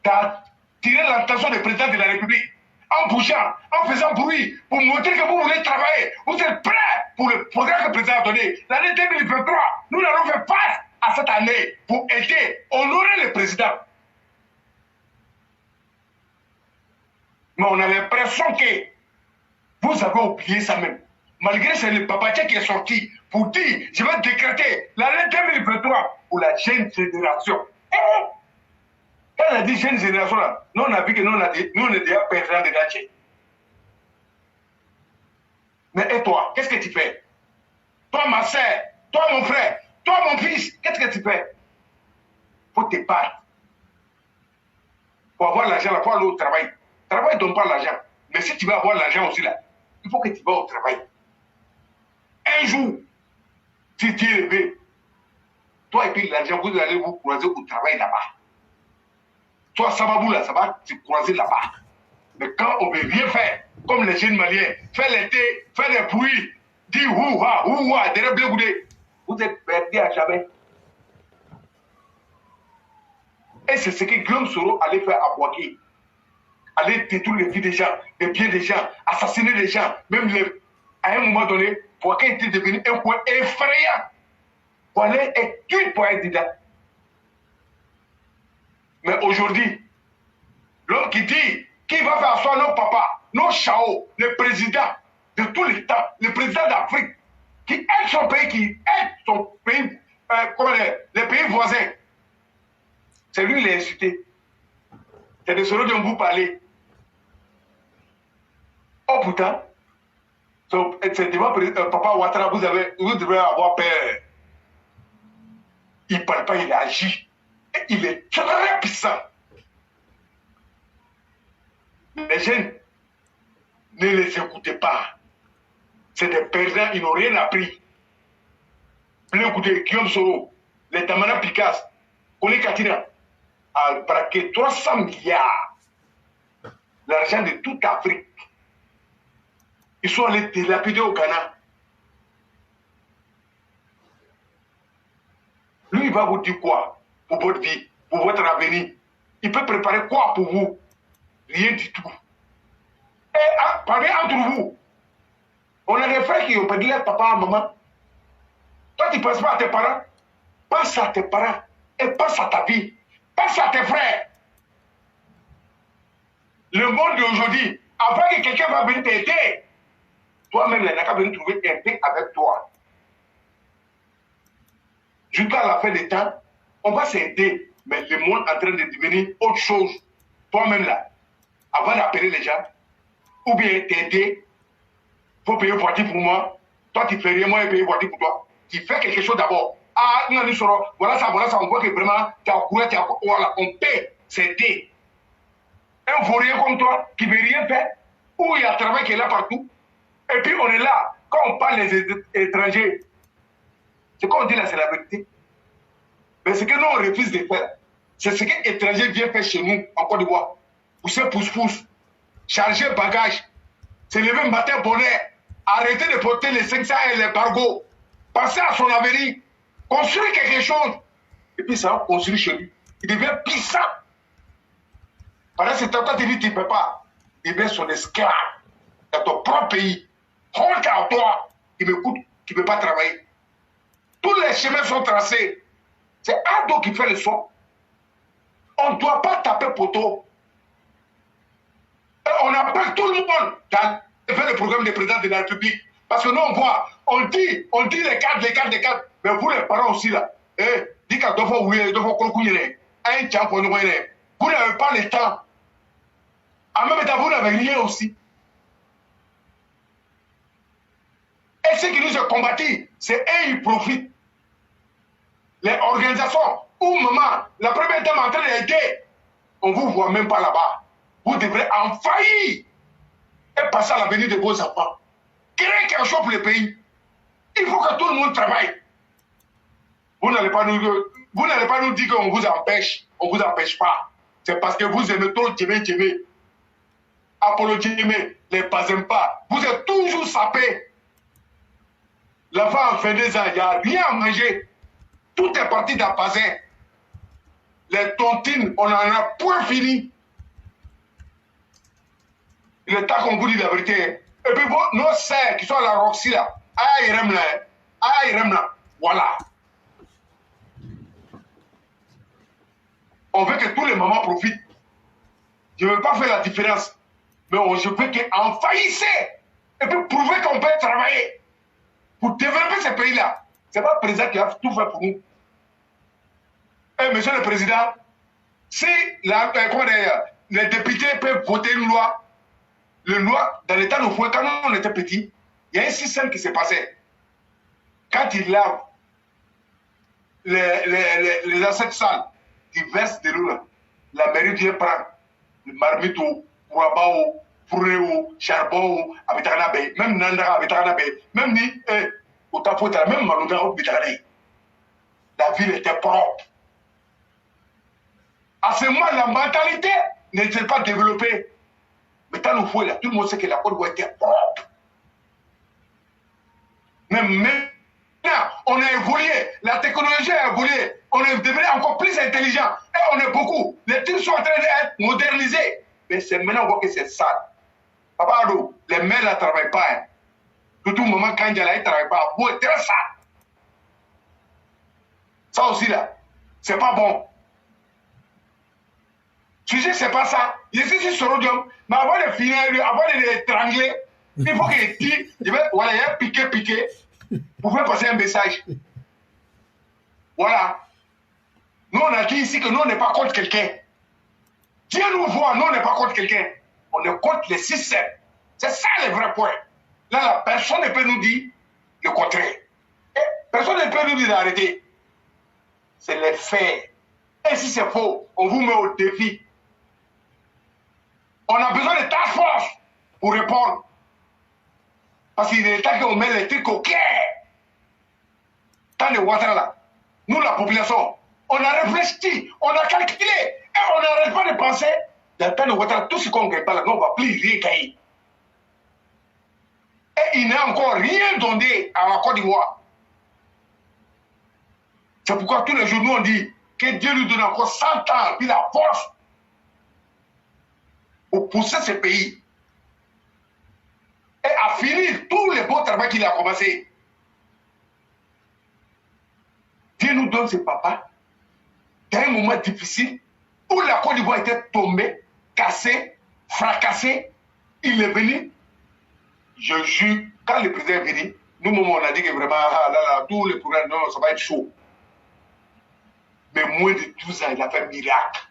d'attirer l'attention du président de la République en bougeant, en faisant bruit, pour montrer que vous voulez travailler. Vous êtes prêts pour le programme que le président a donné. L'année 2023, nous allons faire face à cette année pour aider, honorer le président. Mais on a l'impression que vous avez oublié ça même. Malgré que c'est le Papatia qui est sorti pour dire, je vais décréter l'année 2023 pour la jeune génération. Quand on a dit jeune génération, là, nous on a vu que nous on est déjà perdants de Daché. Mais et toi, qu'est-ce que tu fais? Toi ma soeur, toi mon frère, toi mon fils, qu'est-ce que tu fais? Faut te battre. Pour avoir l'argent, il faut aller au travail. Travail ne donne pas l'argent. Mais si tu veux avoir l'argent aussi là, il faut que tu vas au travail. Un jour, si tu es élevé, toi et puis l'argent, vous allez vous croiser au travail là-bas. Toi, Sababou là, ça va se croiser là-bas. Mais quand on veut rien faire, comme les jeunes maliens, faire l'été, faire des bruits, dire ouah, derrière Blé Goudé, vous êtes perdus à jamais. Et c'est ce que Guillaume Soro allait faire à Bouaké. Aller détruire les vies des gens, les biens des gens, assassiner les gens. Même à un moment donné, Bouaké était devenu un coin effrayant. Voilà, est tué pour être dedans. Mais aujourd'hui, l'homme qui dit qu'il va faire asseoir nos papas, nos chaos, le président de tous les temps, le président d'Afrique, qui aide son pays, les pays voisins, c'est lui qui l'a insulté. C'est de ce dont vous parlez. Oh putain, c'est devant Papa Ouattara, vous devez avoir peur. Il ne parle pas, il agit. Et il est très puissant. Les jeunes, ne les écoutez pas. C'est des perdants, ils n'ont rien appris. Écoutez, Guillaume Soro, les Tamana Picasso, Kone Katina, a braqué 300 milliards. L'argent de toute Afrique. Ils sont allés dilapider au Ghana. Lui, il va vous dire quoi pour votre vie, pour votre avenir. Il peut préparer quoi pour vous? Rien du tout. Et parlez entre vous. On a des frères qui ont perdu leur papa et maman. Toi, tu ne penses pas à tes parents. Pense à tes parents et pense à ta vie. Pense à tes frères. Le monde d'aujourd'hui, avant que quelqu'un va venir t'aider, toi-même, il n'a qu'à venir trouver un paix avec toi. Jusqu'à la fin des temps, on va s'aider, mais le monde est en train de devenir autre chose. Toi-même là, avant d'appeler les gens, ou bien t'aider, il faut payer voiture pour moi. Toi, tu fais rien, moi, je paye voiture pour toi. Tu fais quelque chose d'abord. Ah, voilà ça, on voit que vraiment, tu as couru, voilà, on paie, s'aider. Un vaurien comme toi, qui ne veut rien faire, où il y a un travail qui est là partout. Et puis on est là, quand on parle des étrangers, c'est qu'on dit là, c'est la vérité. Mais ce que nous, on refuse de faire, c'est ce que les étrangers viennent faire chez nous, en Côte d'Ivoire. Pousser pousse-pousse, charger bagage, se lever matin bonheur, arrêter de porter les 500 et les bargots, penser à son avenir, construire quelque chose. Et puis ça va construire chez lui. Il devient puissant. Pendant ce temps, toi, tu dis, tu ne peux pas. Il devient son esclave dans ton propre pays. Honte à toi, il m'écoute, qui ne peut pas travailler. Tous les chemins sont tracés. C'est Ado qui fait le son. On ne doit pas taper poteau. Et on appelle tout le monde dans le programme des présidents de la République. Parce que nous, on voit, on dit les cadres. Mais vous, les parents aussi, là, dites qu'à deux fois, vous n'avez pas le temps. En même temps, vous n'avez rien aussi. Et ceux qui nous ont combattus, c'est eux qui profitent. Les organisations où maman, la première dame en train d'aider, on ne vous voit même pas là-bas. Vous devrez en faillir et passer à l'avenir de vos enfants. Créer quelque chose pour le pays. Il faut que tout le monde travaille. Vous n'allez pas nous dire qu'on vous empêche. On ne vous empêche pas. C'est parce que vous aimez trop Djemé. Apollo Djemé, les Bazempa. Vous êtes toujours sapés. L'enfant a 22 ans, il n'y a rien à manger. Tout est parti d'un bazin. Les tontines, on en a point fini. Il est temps qu'on vous dise la vérité. Et puis nos sœurs qui sont à la Roxy là, voilà. On veut que tous les mamans profitent. Je ne veux pas faire la différence. Mais je veux qu'en faillissez. Et puis prouver qu'on peut travailler. Pour développer ce pays-là. Ce n'est pas le président qui a tout fait pour nous. Et monsieur le président, si les députés peuvent voter une loi, dans l'état de Fouet, quand on était petit, il y a un système qui s'est passé. Quand ils lavent les assiettes sales, ils versent de l'eau là. La mairie vient prendre le marmito, Kouabao, Fournéo, Charbon, Abitanabe, même Nanda, Abitanabe, même ni, Otafota, même Malouga, Abitanabe. La ville était propre. À ce moment, la mentalité n'était pas développée. Mais dans le fouet, là, tout le monde sait que la Côte d'Ivoire était propre. Même on a évolué, la technologie a évolué, on est devenu encore plus intelligent et on est beaucoup. Les trucs sont en train d'être modernisés. Mais c'est maintenant on voit que c'est ça. Papa Adou, les mères ne travaillent pas. Hein. Tout moment quand il y a là, ils ne travaillent pas. Pour être ça. Ça aussi là, c'est pas bon. Tu sais, c'est pas ça. Je suis sur Sorodium, mais avant de finir, avant de l'étrangler, il faut qu'il tire. Voilà, il y a piqué. Vous pouvez passer un message. Voilà. Nous, on a dit ici que nous, on n'est pas contre quelqu'un. Dieu nous voit, nous, on n'est pas contre quelqu'un. On est contre les systèmes. C'est ça le vrai point. Là, la personne ne peut nous dire le contraire. Et personne ne peut nous dire d'arrêter. C'est les faits. Et si c'est faux, on vous met au défi. On a besoin de task force pour répondre. Parce qu'il est temps qu'on met les trucs au clair. Tant de Ouattara là, nous la population, on a réfléchi, on a calculé, et on n'arrête pas de penser, dans le temps de Ouattara, tout ce qu'on ne gagne pas là, nous on va plus rien gagner. Et il n'a encore rien donné à la Côte d'Ivoire. C'est pourquoi tous les jours nous on dit que Dieu nous donne encore 100 ans, puis la force pour pousser ce pays. Et à finir tous les beaux travaux qu'il a commencé. Dieu nous donne ce papa dans un moment difficile où la Côte d'Ivoire était tombée, cassée, fracassée. Il est venu. Je jure, quand le président est venu, nous, on a dit que vraiment, tous les programmes, non, ça va être chaud. Mais moins de 12 ans, il a fait un miracle.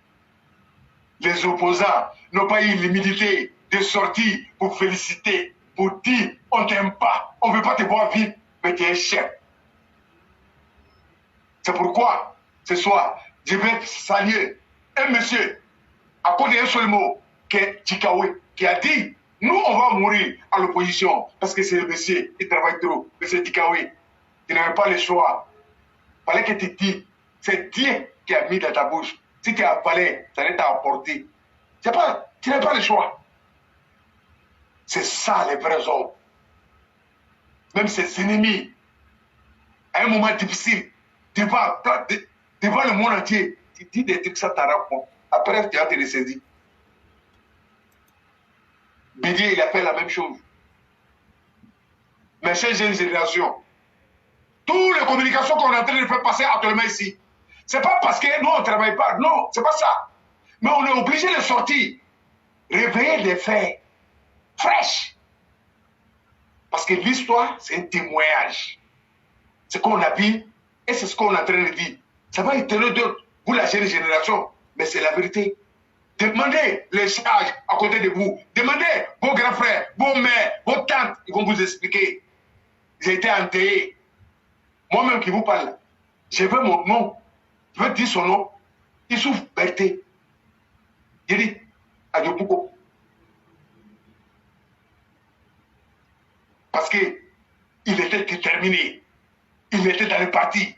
Les opposants n'ont pas eu l'humilité de sortir pour féliciter, pour dire on ne t'aime pas, on ne veut pas te voir vivre, mais tu es chef. C'est pourquoi, ce soir, je vais saluer un monsieur, à cause d'un seul mot, qui est Tikawe, qui a dit nous, on va mourir à l'opposition, parce que c'est le monsieur, il travaille trop, monsieur Tikawe. Tu n'avais pas le choix. Il fallait que tu dises, c'est Dieu qui a mis dans ta bouche. Si tu as avalé, ça ne t'a apporté. Tu n'as pas le choix. C'est ça les vrais hommes. Même ses ennemis, à un moment difficile, devant le monde entier, tu dis des trucs, ça t'arrache. Après, tu vas te ressaisir. Bédier, il a fait la même chose. Mais ces jeunes générations, toutes les communications qu'on est en train de faire passer actuellement ici, c'est pas parce que nous on ne travaille pas, non, c'est pas ça. Mais on est obligé de sortir, réveiller des faits fraîches. Parce que l'histoire, c'est un témoignage. Ce qu'on a vu, et c'est ce qu'on est en train de dire. Ça va étonner d'autres, vous la jeune génération, mais c'est la vérité. Demandez les charges à côté de vous. Demandez vos grands frères, vos mères, vos tantes, ils vont vous expliquer. J'ai été enterré. Moi-même qui vous parle, je veux mon nom. Je veux dire son nom. Il souffre Berthe. Il dit Adjopouko. Parce qu'il était déterminé. Il était dans le parti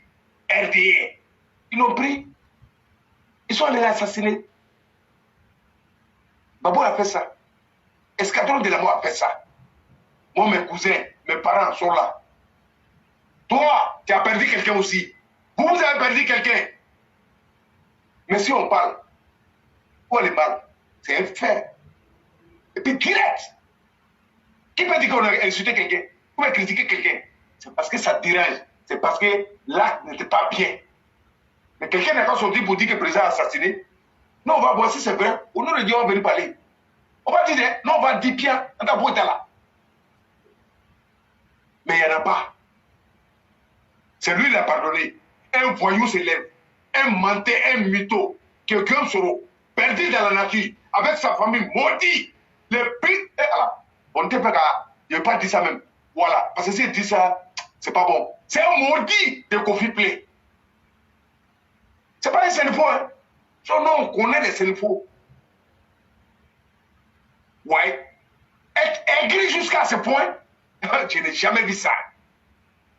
RDA. Ils l'ont pris. Ils sont allés l'assassiner. Babo a fait ça. Escadron de la mort a fait ça. Moi, mes cousins, mes parents sont là. Toi, tu as perdu quelqu'un aussi. Vous avez perdu quelqu'un. Mais si on parle, où est le mal? C'est un fait. Et puis direct. Qui peut dire qu'on a insulté quelqu'un? Ou a critiqué quelqu'un? C'est parce que ça dérange. C'est parce que l'acte n'était pas bien. Mais quelqu'un n'a pas sorti pour dire que le président a assassiné. Non, on va voir si c'est vrai. Ou nous, le Dieu, on va venir parler. On va dire, non, on va dire bien, on va voir là. Mais il n'y en a pas. C'est lui qui l'a pardonné. Un voyou s'élève. Un menteur, un mytho. Quelqu'un sera perdu dans la nature. Avec sa famille maudit. Le prix. On ne peut pas. Je ne vais pas dire ça même. Voilà. Parce que si il dit ça, c'est pas bon. C'est un maudit de Kofi Play. C'est pas un Sénéfaux, hein. Son nom, on connaît les Sénéfaux. Ouais. Être aigri jusqu'à ce point, je n'ai jamais vu ça.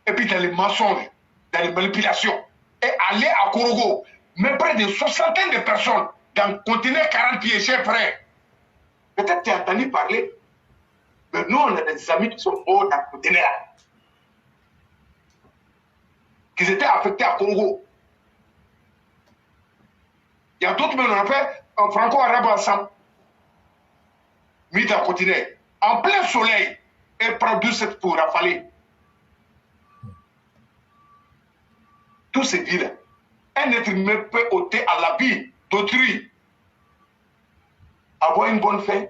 Et puis dans les mensonges, dans les manipulations, et aller à Korogo, mais près de 60 de personnes dans le continent 40 pieds, chers frères. Peut-être tu as entendu parler, mais nous, on a des amis qui sont morts dans le continent là. qui étaient affectés à Congo. Il y a d'autres, mais on a fait un franco-arabe ensemble. Mis à continuer. En plein soleil, et produit cette pour rafaler. Tout se dit là. Un être humain peut ôter à la vie d'autrui, avoir une bonne fin.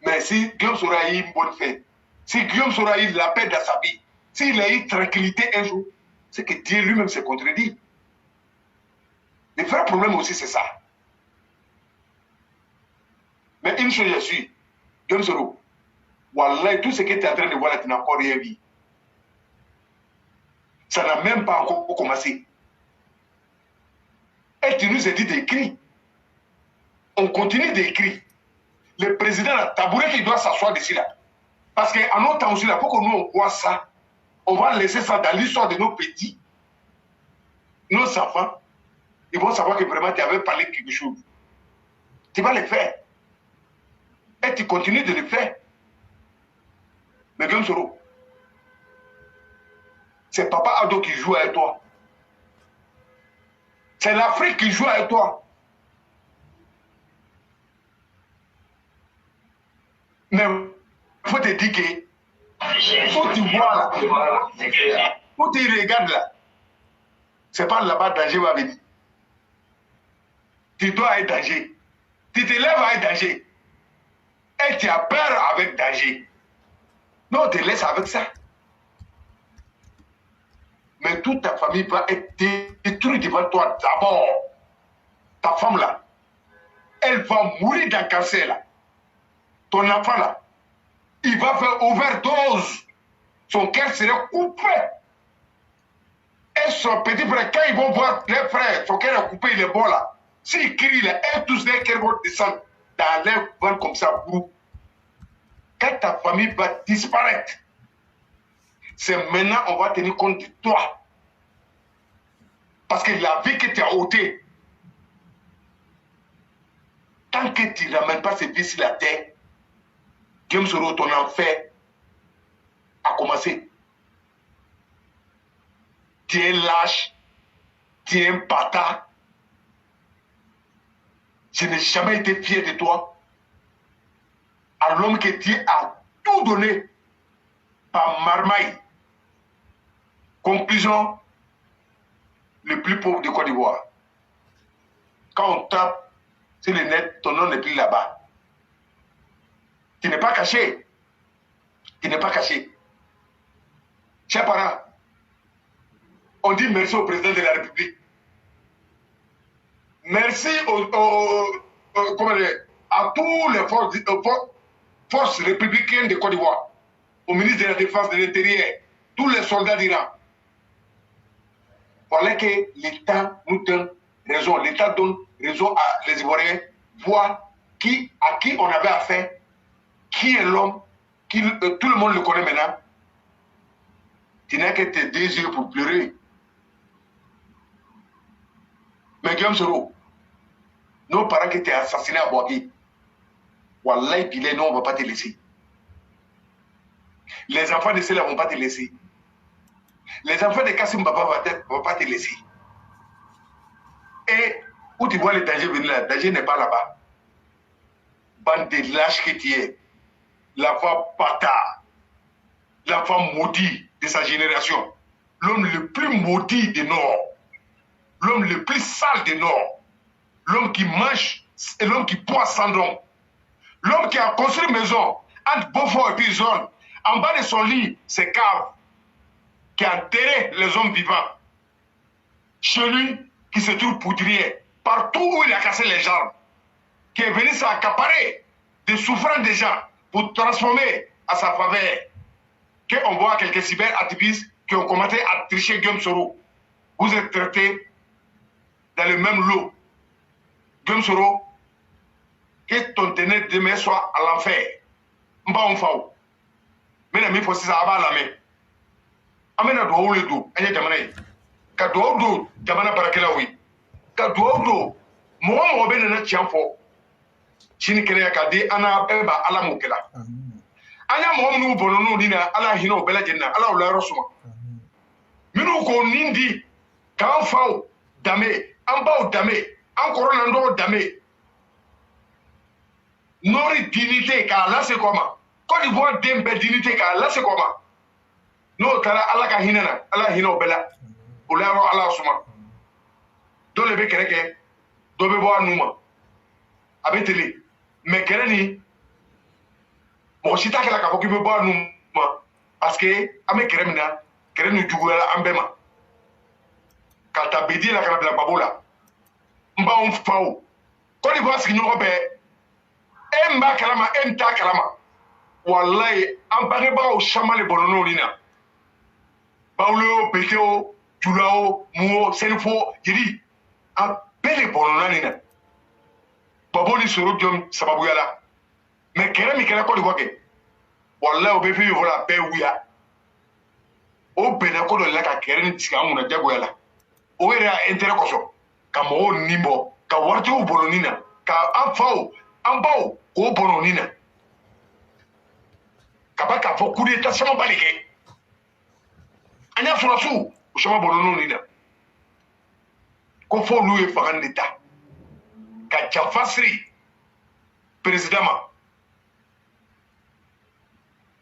Mais si Guillaume Soro a eu une bonne fin, si Guillaume Soro a eu la paix dans sa vie, s'il a eu tranquillité un jour, c'est que Dieu lui-même se contredit. Le vrai problème aussi, c'est ça. Mais une chose, je suis, Guillaume Soro, Wallah, tout ce que tu es en train de voir là, tu n'as encore rien vu. Ça n'a même pas encore commencé. Et tu nous as dit d'écrire. On continue d'écrire. Le président, la tabouret qui doit s'asseoir d'ici là. Parce qu'en autre temps aussi, là, pour que nous on voit ça, on va laisser ça dans l'histoire de nos petits, nos enfants. Ils vont savoir que vraiment tu avais parlé de quelque chose. Tu vas le faire. Et tu continues de le faire. Mais Guillaume Soro, c'est Papa Ado qui joue avec toi. C'est l'Afrique qui joue avec toi. Mais il faut te dire que faut tu vois là, faut tu regardes là. C'est pas là-bas danger va venir. Tu dois être danger. Tu te lèves à être danger. Et tu as peur avec danger. Non, on te laisse avec ça. Mais toute ta famille va être détruite devant toi d'abord. Ta femme là, elle va mourir d'un cancer là. Ton enfant là, il va faire overdose. Son cœur sera coupé. Et son petit frère, quand ils vont voir les frères, son cœur est coupé, il est bon là. S'ils crient là, et tous les cœurs vont descendre dans leur ventre comme ça. Quand ta famille va disparaître, c'est maintenant on va tenir compte de toi. Parce que la vie que tu as ôtée, tant que tu ne ramènes pas ces vies sur la terre, Guillaume Soro, ton enfer a commencé. Tu es lâche, tu es un bâtard. Je n'ai jamais été fier de toi. À l'homme que tu as tout donné par marmaille. Conclusion, le plus pauvre de Côte d'Ivoire. Quand on tape sur le net, ton nom n'est plus là-bas. Tu n'es pas caché. Tu n'es pas caché. Chers parents, on dit merci au président de la République. Merci à tous les forces républicaines de Côte d'Ivoire, au ministre de la Défense de l'Intérieur, tous les soldats d'Iran. Voilà que l'État nous donne raison. L'État donne raison à les Ivoiriens, voir à qui on avait affaire, qui est l'homme, tout le monde le connaît maintenant. Tu n'as que tes 2 yeux pour pleurer. Mais Guillaume Soro, nos parents qui étaient assassinés à Boaké, Wallahi Bilé, non, on ne va pas te laisser. Les enfants de ceux-là ne vont pas te laisser. Les enfants de Kassim Baba ne vont pas te laisser. Et où tu vois le danger venir là, le danger n'est pas là-bas. Bande de lâches que tu es, l'enfant bâtard, l'enfant maudit de sa génération, l'homme le plus maudit du Nord, l'homme le plus sale du Nord, l'homme qui mange et l'homme qui boit sans nom, l'homme qui a construit une maison entre Beaufort et puis Zone, en bas de son lit, c'est cave, qui a enterré les hommes vivants. Chez lui, qui se trouve poudrier, partout où il a cassé les jambes, qui est venu s'accaparer des souffrances des gens pour transformer à sa faveur. Qu'on voit quelques cyberactivistes qui ont commencé à tricher Guillaume Soro. Vous êtes traités dans le même lot. Guillaume Soro, que ton ténèbre demain soit à l'enfer. Mba on faou. Mais la mi faut ça à la main. Amena do ou le do, anya jamana yi. Ka do jamana barakela wi. Ka do mo be na chiamfo. Chini kele ya ka di ana eba ala mukela. Anya mo nu bono nu dina ala hino bela jenna ala o la rosuma. minnu ko nin di k'an faw danbe an baw danbe an kɔrɔnan dɔw danbe nɔri dignité k'a lase kɔ ma Côte d'Ivoire den bɛɛ dignité k'a lase kɔ ma n'o taara ala ka hinɛ na ala hinɛ o bɛɛ la o la yɔrɔ ala suma dɔ le bɛ kɛlɛ kɛ dɔ bɛ bɔ a nu ma a bɛ teli mais kɛlɛ nin mɔgɔ si t'a kɛla k'a fɔ k'i bɛ bɔ a nu ma parce que an bɛ kɛlɛ min na kɛlɛ nin juguyara an bɛɛ ma ka taa bedi la ka na bila babo la n b'anw faw Côte d'Ivoire sigiɲɔgɔn bɛɛ e min b'a kalama e min t'a kalama walayi an bangebagaw caman le bɔnɔn'o nin na bawule o bete o jula o mu o selifo jeli an bɛɛ le bɔnɔnna nin na babo ni soro jɔn sababuya la mais kɛlɛ min kɛra Côte d'Ivoire kɛ walayi o bɛ fɛn fɔ la a bɛɛ wuya o bɛnna ko dɔ la ka kɛlɛ nin sigi an kunna jagoya la o yɛrɛ y'a intérêt kɔsɔn ka mɔgɔw nin bɔ ka waritigiw bɔnɔ nin na ka an faw an baw k'o bɔnɔ nin na ka ba k'a fɔ coup d'état caman ba de kɛ an y'a sɔrɔsiw o caman bɔnɔn'o nin na ko fo olu ye fanga de ta ka janfa siri président ma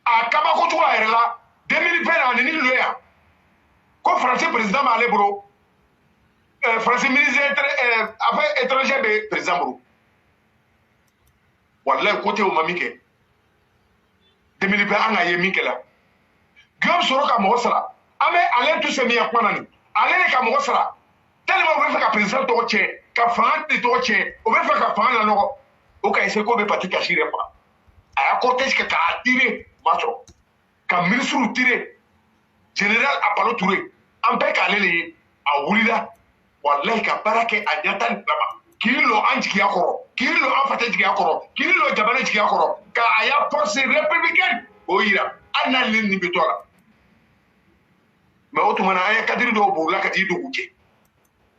a kabakojugu a yɛrɛ la 2020 ani ni lo yan ko faransi président b'ale bolo faransi ministre affaires étrangères bɛ président bolo walayi ko tɛ o ma min kɛ 2020 an ka ye min kɛla Guillaume Soro ka mɔgɔ sara an bɛ ale tout ce min ye kuma na nin ale de ka mɔgɔ sara tellement o bɛ fɛ ka président tɔgɔ tiɲɛ ka fanga de tɔgɔ tiɲɛ o bɛ fɛ ka fanga lanɔgɔ o ka essayer k'o bɛ parti kasi yɛrɛ faga a y'a cortège kɛ k'a tirer ma sɔrɔ ka ministre tirer général Apollo Touré an bɛɛ k'ale de ye a wulila walayi ka baara kɛ a ɲɛta nin bɛɛ ma k'i lɔ an jigiya kɔrɔ k'i lɔ an fatɛ jigiya kɔrɔ k'i lɔ jamana jigiya kɔrɔ ka a y'a force républicaine o yira hali n'ale nin bɛ to a la mais o tuma na an ye kadiri dɔw b'o la ka t'i dogo cɛ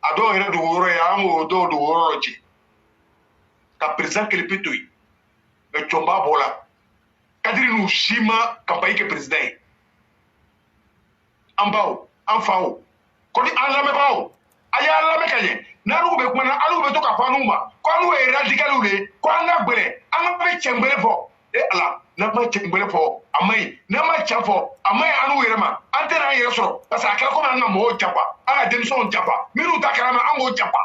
a dɔw yɛrɛ dogo yɔrɔ ye an k'o dɔw dogo yɔrɔ cɛ ka président kelen pe to yen mais jɔnba b'o la kadiri n'u si ma campagne kɛ président ye an baw an faw kɔni an lamɛnbagaw a y'a lamɛn ka ɲɛ n'olu bɛ kuma na alu bɛ to ka fɔ an'u ma ko an'u ye radicaliw de ye ko an ka gbɛlɛ an ka bɛ cɛngbɛlɛ fɔ e ala n'an ma cɛngbɛlɛ fɔ a ma ɲi n'an ma can fɔ a ma ɲi an'u yɛrɛ ma an tɛna an yɛrɛ sɔrɔ parce que a kɛra komi an ka mɔgɔw janfa an ka denmisɛnw janfa minnu t'a kalama an k'o janfa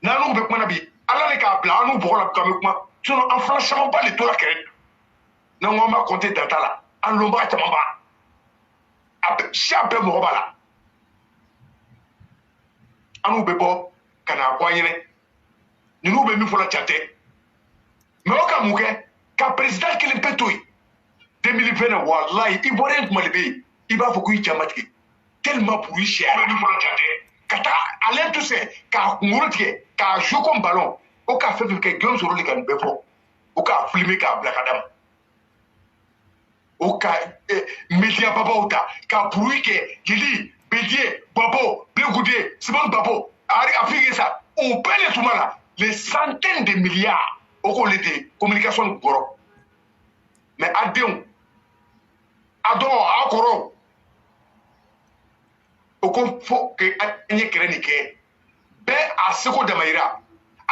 n'an'u bɛ kuma na bi ala de k'a bila an'u bɔgɔ la k'an bɛ kuma sinon an fana camanba de tora kɛrɛ n'an ko an b'a compter dan ta la an lɔnbaga caman b'a a bɛ siya bɛɛ mɔgɔ b'a la an'u bɛ bɔ ka n'a bɔ an ɲɛnɛ ninnu bɛ min fɔ la ca tɛ mais o ka mun kɛ ka président kelen pe to yen 2020 na walayi ivoirien tuma de bɛ yen i b'a fɔ ko i jama tigɛ tellement pour i sɛ a bɛ min fɔ la ca tɛ ka taa ale to sɛ k'a kunkolo tigɛ k'a jouer comme ballon o ka fɛn fɛn kɛ Guillaume Soro de ka nin bɛɛ fɔ o k'a filmer k'a bila ka d'a ma o ka média babaw ta ka bruit kɛ jeli Bédié, Babo, Blegoudé, Simon Babo, Afrique ça, on paie les soumans là, les centaines de milliards au cours de communication de Goro. Mais Adéon, Adon, Akoro, au cours faut que Agnès Kérenike, Ben à Seko de Maïra,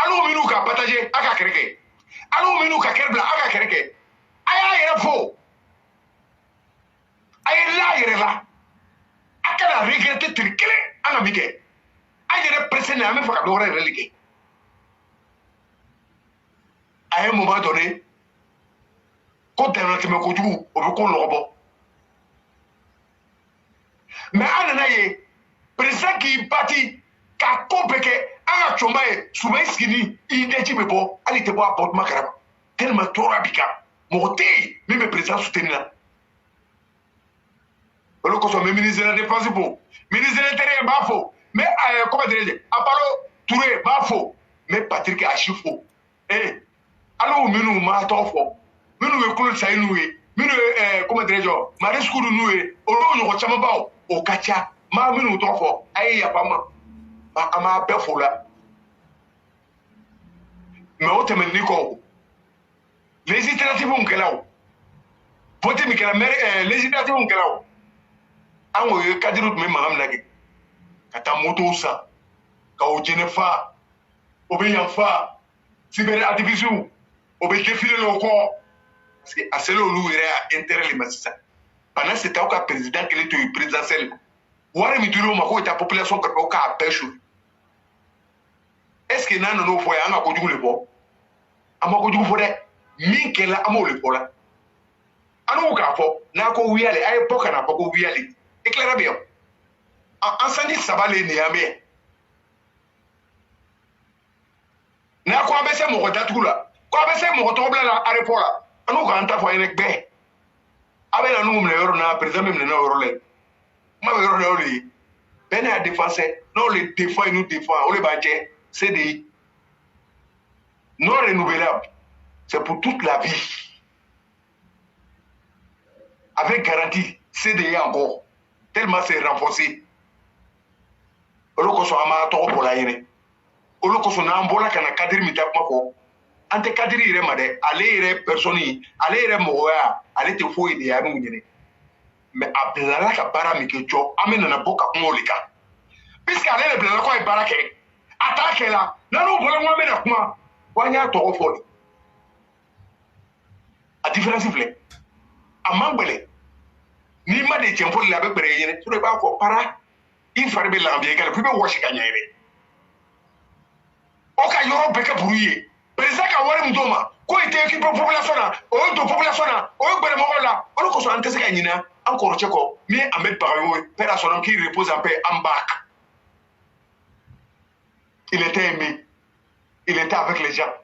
allô Minouka partagé, Aka Kereke, allô Minouka Kerbla, Aka Kereke, Aya Yerafo, Aya la Yerela. A kana regretter tiri kelen an ka min kɛ an yɛrɛ pressé an bɛ fɛ ka dɔ wɛrɛ yɛrɛ de kɛ a ye moment donné ko damatɛmɛ kojugu o bɛ ko nɔgɔbɔ mais an nana ye président k'i bati ka ko bɛɛ kɛ an ka cɔnba ye suba i sigi ni i ɲɛji bɛ bɔ hali tɛ bɔ a bɔtuma kalama tellement tɔɔrɔ b'i kan mɔgɔ tɛ yen min bɛ président soutenir la. Olu kosɔn n bɛ ministre de la défense fo ministre de l'intérieur n b'a fo n bɛ comment dirais-je Apollo Touré n b'a fo n bɛ Patrick Achi fo hali minnu ma tɔgɔ fɔ minnu ye Claude Sayinu ye minnu ye comment dirais-je Marie Sukudu n'u ye olu ɲɔgɔn camanbaw o ka ca maa minnu tɔgɔ fɔ a ye yafa n ma an m'a bɛɛ fo la mais o tɛmɛnen kɔ législative kɛla o vote min kɛra législative kɛla o Ango ye kadiru me maham nage. Kata moto sa. Ka o jenefa. Obe yanfa. Cyber activisme. Obe défiler le corps. Parce que à cela où il a intérêt les massifs. Pendant ce temps que président qui est présidentiel. Wari mi duro mako ta population ka ko ka peshu. Est-ce que nan no foya nga ko jugu le bo? Amako jugu fo de min kela amo le pola. Anu ka fo na ko wiale ay poka na ko wiale. Éclairez bien. En sani sabale ni amé. Na ko abese mo ko datula. Ko abese mo ko to bla la aéroport la. Anu ka anta fo ene gbe. Abe na nu mo le yoro na président même na yoro le. Ma yoro le oli. Ben a défensé. Non les défend et nous défend. On les badje. CDI. Non renouvelable. C'est pour toute la vie. Avec garantie. CDI encore. Tellement c'est renforcé. Olo ko so ama to ko la yere. Olo ko so na mbola kana kadiri mitap mako. Ante kadiri ire made, ale ire personi, ale ire moya, ale te fo ide ya mu nyene. Mais ablala ka bara mi ke jo, amena na boka ngolika. Puisque ale le blala ko e bara ke. Attaque là. Na no bola mo amena kuma. Wanya to ko fo. A différence vle. Amambele. Ni ma de tiempo la be bere yene, so de ba ko para. Il fallait bien l'envier, qu'elle pouvait voir chez Gagné. Au cas où on peut que brouiller. Président Kawari Mdoma, quoi était équipé pour la population, au de population, au de là, on a constaté que Gagnina, encore Tcheko, mais Ahmed Barayou, père à son homme qui repose en paix en bac. Il était aimé. Il était avec les gens.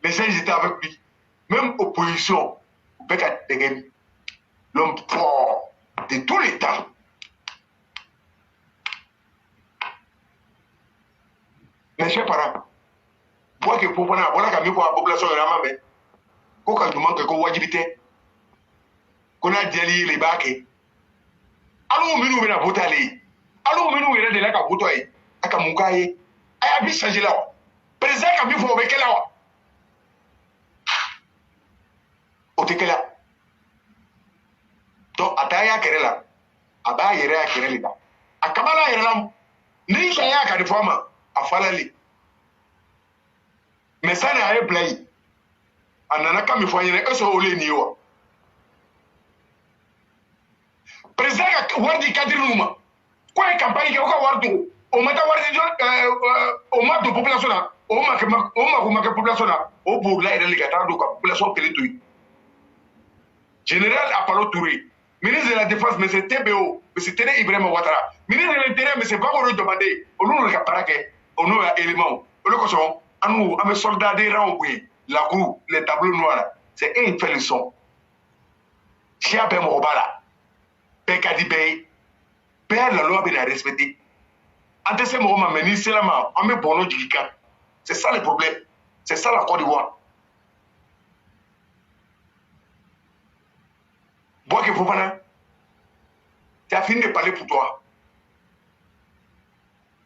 Les gens étaient avec lui. Même opposition, l'homme fort de tous les temps. Mes chers parents, moi que pour voilà que pour la population de la maman, qu'on a demandé qu'on wajibité, qu'on a délié les bacs. Allons nous venir voter aller. Allons nous venir de là qu'à voter, à Kamukaye, à Abis changer là. Président a mis pour avec là. Au Tekela. Donc, à Taya Kerela, à Bayera Kerela, à Kamala Yeram, ni Kaya Kadifama. A falali. Mais ça n'a pas plaît. Anana kami foyene eso ole niwa. Président wardi kadiruma. Quoi campagne ko wardu. O mata wardi o mata population na. O ma population na. O bugla ere ligata do population kelitui. Général Apollo Touré. Ministre de la Défense, M. TBO, M. Tene Ibrahim Ouattara. Ministre de l'Intérieur, M. Baboro Domandé. On nous le parake. On a élément. Le cochon, à nous, à mes soldats des rangs, la roue, les tableaux noirs, c'est eux qui fait le son. Chia Ben Mobala, Pekadi Bey, Père la loi bien respectée. Entre ces moments, mais c'est la main, on met bon du Kika. C'est ça le problème. C'est ça la Côte d'Ivoire. Bon, que vous parlez, tu as fini de parler pour toi.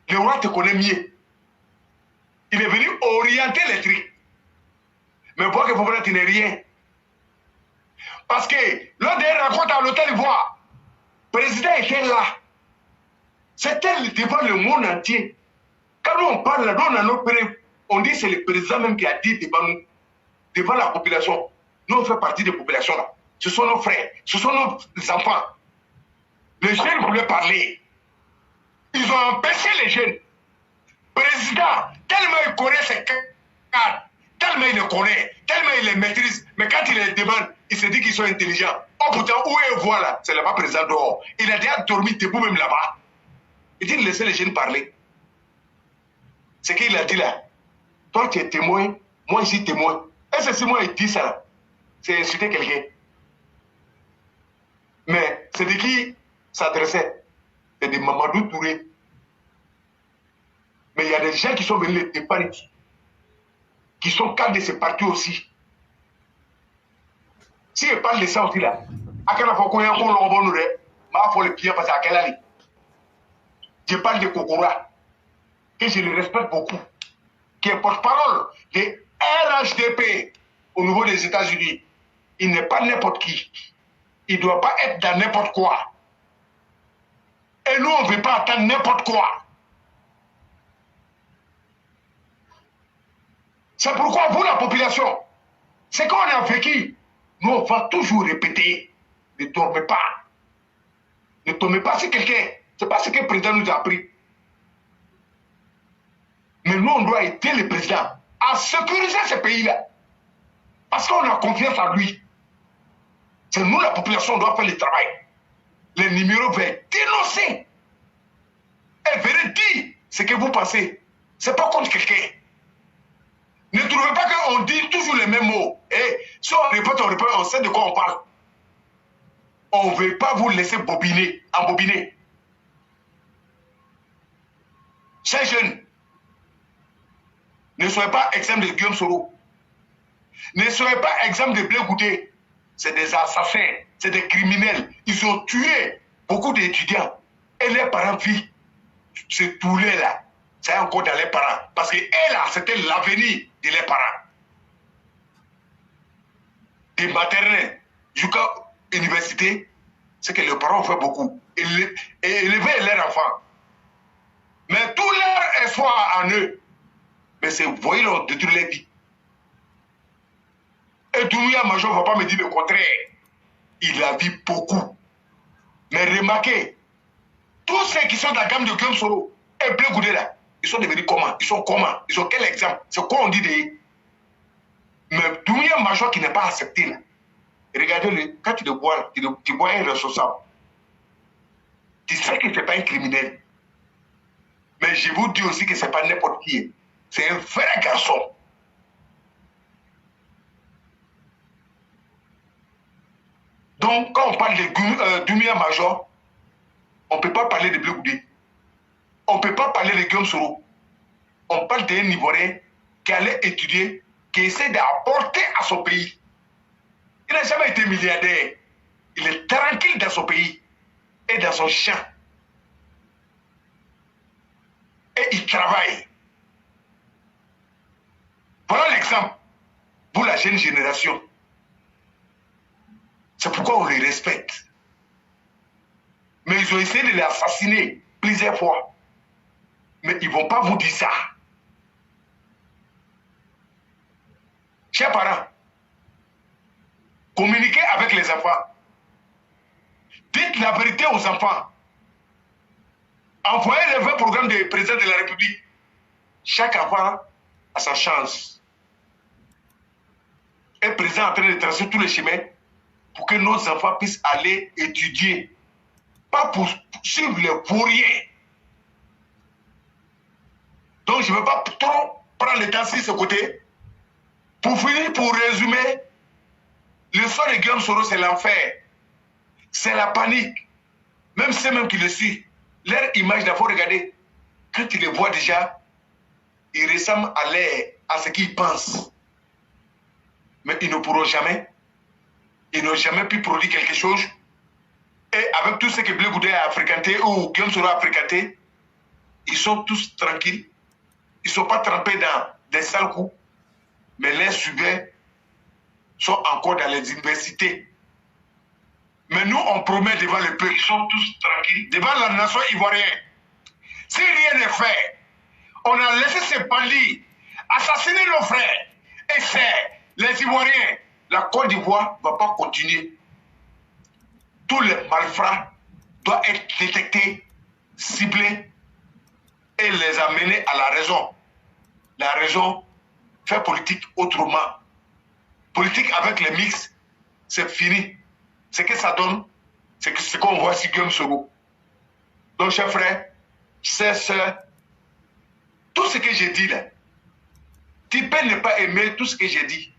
Le roi te connaît mieux. Il est venu orienter les trucs. Mais pour que vous voyez, tu n'es rien. Parce que lors des rencontres à l'hôtel Ivoire, le président était là. C'était devant le monde entier. Quand on parle là, on dit que c'est le président même qui a dit devant nous, devant la population. Nous, on fait partie des populations là. Ce sont nos frères, ce sont nos enfants. Les jeunes voulaient parler. Ils ont empêché les jeunes. Président, tellement il connaît ses cadres, tellement il les connaît, tellement il les maîtrise, mais quand il les demande, il se dit qu'ils sont intelligents. Oh pourtant, où est voilà? C'est là-bas président dehors. Il a déjà dormi debout même là-bas. Il dit de laisser les jeunes parler. C'est qu'il a dit là. Toi tu es témoin, moi ici témoin. Et c'est si moi il dit ça, c'est insulter quelqu'un. Mais c'est de qui s'adressait? C'est de Mamadou Touré. Mais il y a des gens qui sont venus les dépanner, qui sont cadres de ces partis aussi. Si je parle de ça aussi là, à quel moment on le pied parce à quelle année? Je parle de Kokora, que je le respecte beaucoup, qui est porte-parole de RHDP au niveau des États-Unis. Il n'est pas n'importe qui. Il ne doit pas être dans n'importe quoi. Et nous, on ne veut pas attendre n'importe quoi. C'est pourquoi vous, la population, c'est qu'on a vécu. Nous, on va toujours répéter. Ne dormez pas. Ne dormez pas sur quelqu'un. Ce n'est pas ce que le président nous a appris. Mais nous, on doit aider le président à sécuriser ce pays-là. Parce qu'on a confiance en lui. C'est nous, la population, on doit faire le travail. Les numéros verts, dénoncer. Et venez dire ce que vous pensez. Ce n'est pas contre quelqu'un. Ne trouvez pas qu'on dit toujours les mêmes mots. Et si on répète, on sait de quoi on parle. On ne veut pas vous laisser embobiner. Ces jeunes, ne soyez pas exemple de Guillaume Soro. Ne soyez pas exemple de Blé Goudé. C'est des assassins, c'est des criminels. Ils ont tué beaucoup d'étudiants. Et les parents vivent. Ce poulet-là, c'est encore dans les parents. Parce que là, c'était l'avenir de les parents. Des maternelles jusqu'à l'université, c'est que les parents ont fait beaucoup. Et élever leurs enfants. Mais tout leur espoir en eux, mais c'est, vous voyez, ils ont détruit les vies. Et Doumbouya Major ne va pas me dire le contraire. Il a vu beaucoup. Mais remarquez, tous ceux qui sont dans la gamme de Guillaume Soro et Blé Goudé là, ils sont devenus comment? Ils sont comment? Ils ont quel exemple? C'est quoi on dit de... Mais Doumbouya Major qui n'est pas accepté là. Regardez-le, quand tu le vois, tu vois un responsable. Tu sais que ce n'est pas un criminel. Mais je vous dis aussi que ce n'est pas n'importe qui. C'est un vrai garçon. Donc, quand on parle de Doumbouya Major, on ne peut pas parler de Blé Goudé. On ne peut pas parler de Guillaume Soro. On parle d'un Ivoirien qui allait étudier, qui essaie d'apporter à son pays. Il n'a jamais été milliardaire. Il est tranquille dans son pays et dans son champ. Et il travaille. Voilà l'exemple pour la jeune génération. C'est pourquoi on les respecte. Mais ils ont essayé de les assassiner plusieurs fois. Mais ils ne vont pas vous dire ça. Chers parents, communiquez avec les enfants. Dites la vérité aux enfants. Envoyez le vrai programme du président de la République. Chaque enfant a sa chance. Un président est en train de tracer tous les chemins pour que nos enfants puissent aller étudier. Pas pour suivre les pourriers. Donc je ne veux pas trop prendre le temps sur ce côté. Pour finir, pour résumer, le sort de Guillaume Soro, c'est l'enfer. C'est la panique. Même ceux même qui le suivent, leur image, il faut regarder. Quand ils les voient déjà, ils ressemblent à ce qu'ils pensent. Mais ils ne pourront jamais. Ils n'ont jamais pu produire quelque chose. Et avec tout ce que Blé Goudé a fréquenté ou Guillaume Soro a fréquenté, ils sont tous tranquilles. Ils ne sont pas trempés dans des sales coups. Mais les suivants sont encore dans les universités. Mais nous, on promet devant le peuple, ils sont tous tranquilles, devant la nation ivoirienne. Si rien n'est fait, on a laissé ces bandits assassiner nos frères. Et c'est les Ivoiriens. La Côte d'Ivoire ne va pas continuer. Tous les malfrats doivent être détectés, ciblés et les amener à la raison. La raison, faire politique autrement. Politique avec les mix, c'est fini. Ce que ça donne, c'est ce qu'on voit sur Guillaume Soro. Donc, chers frères, chers sœurs, tout ce que j'ai dit là, tu peux ne pas aimer tout ce que j'ai dit.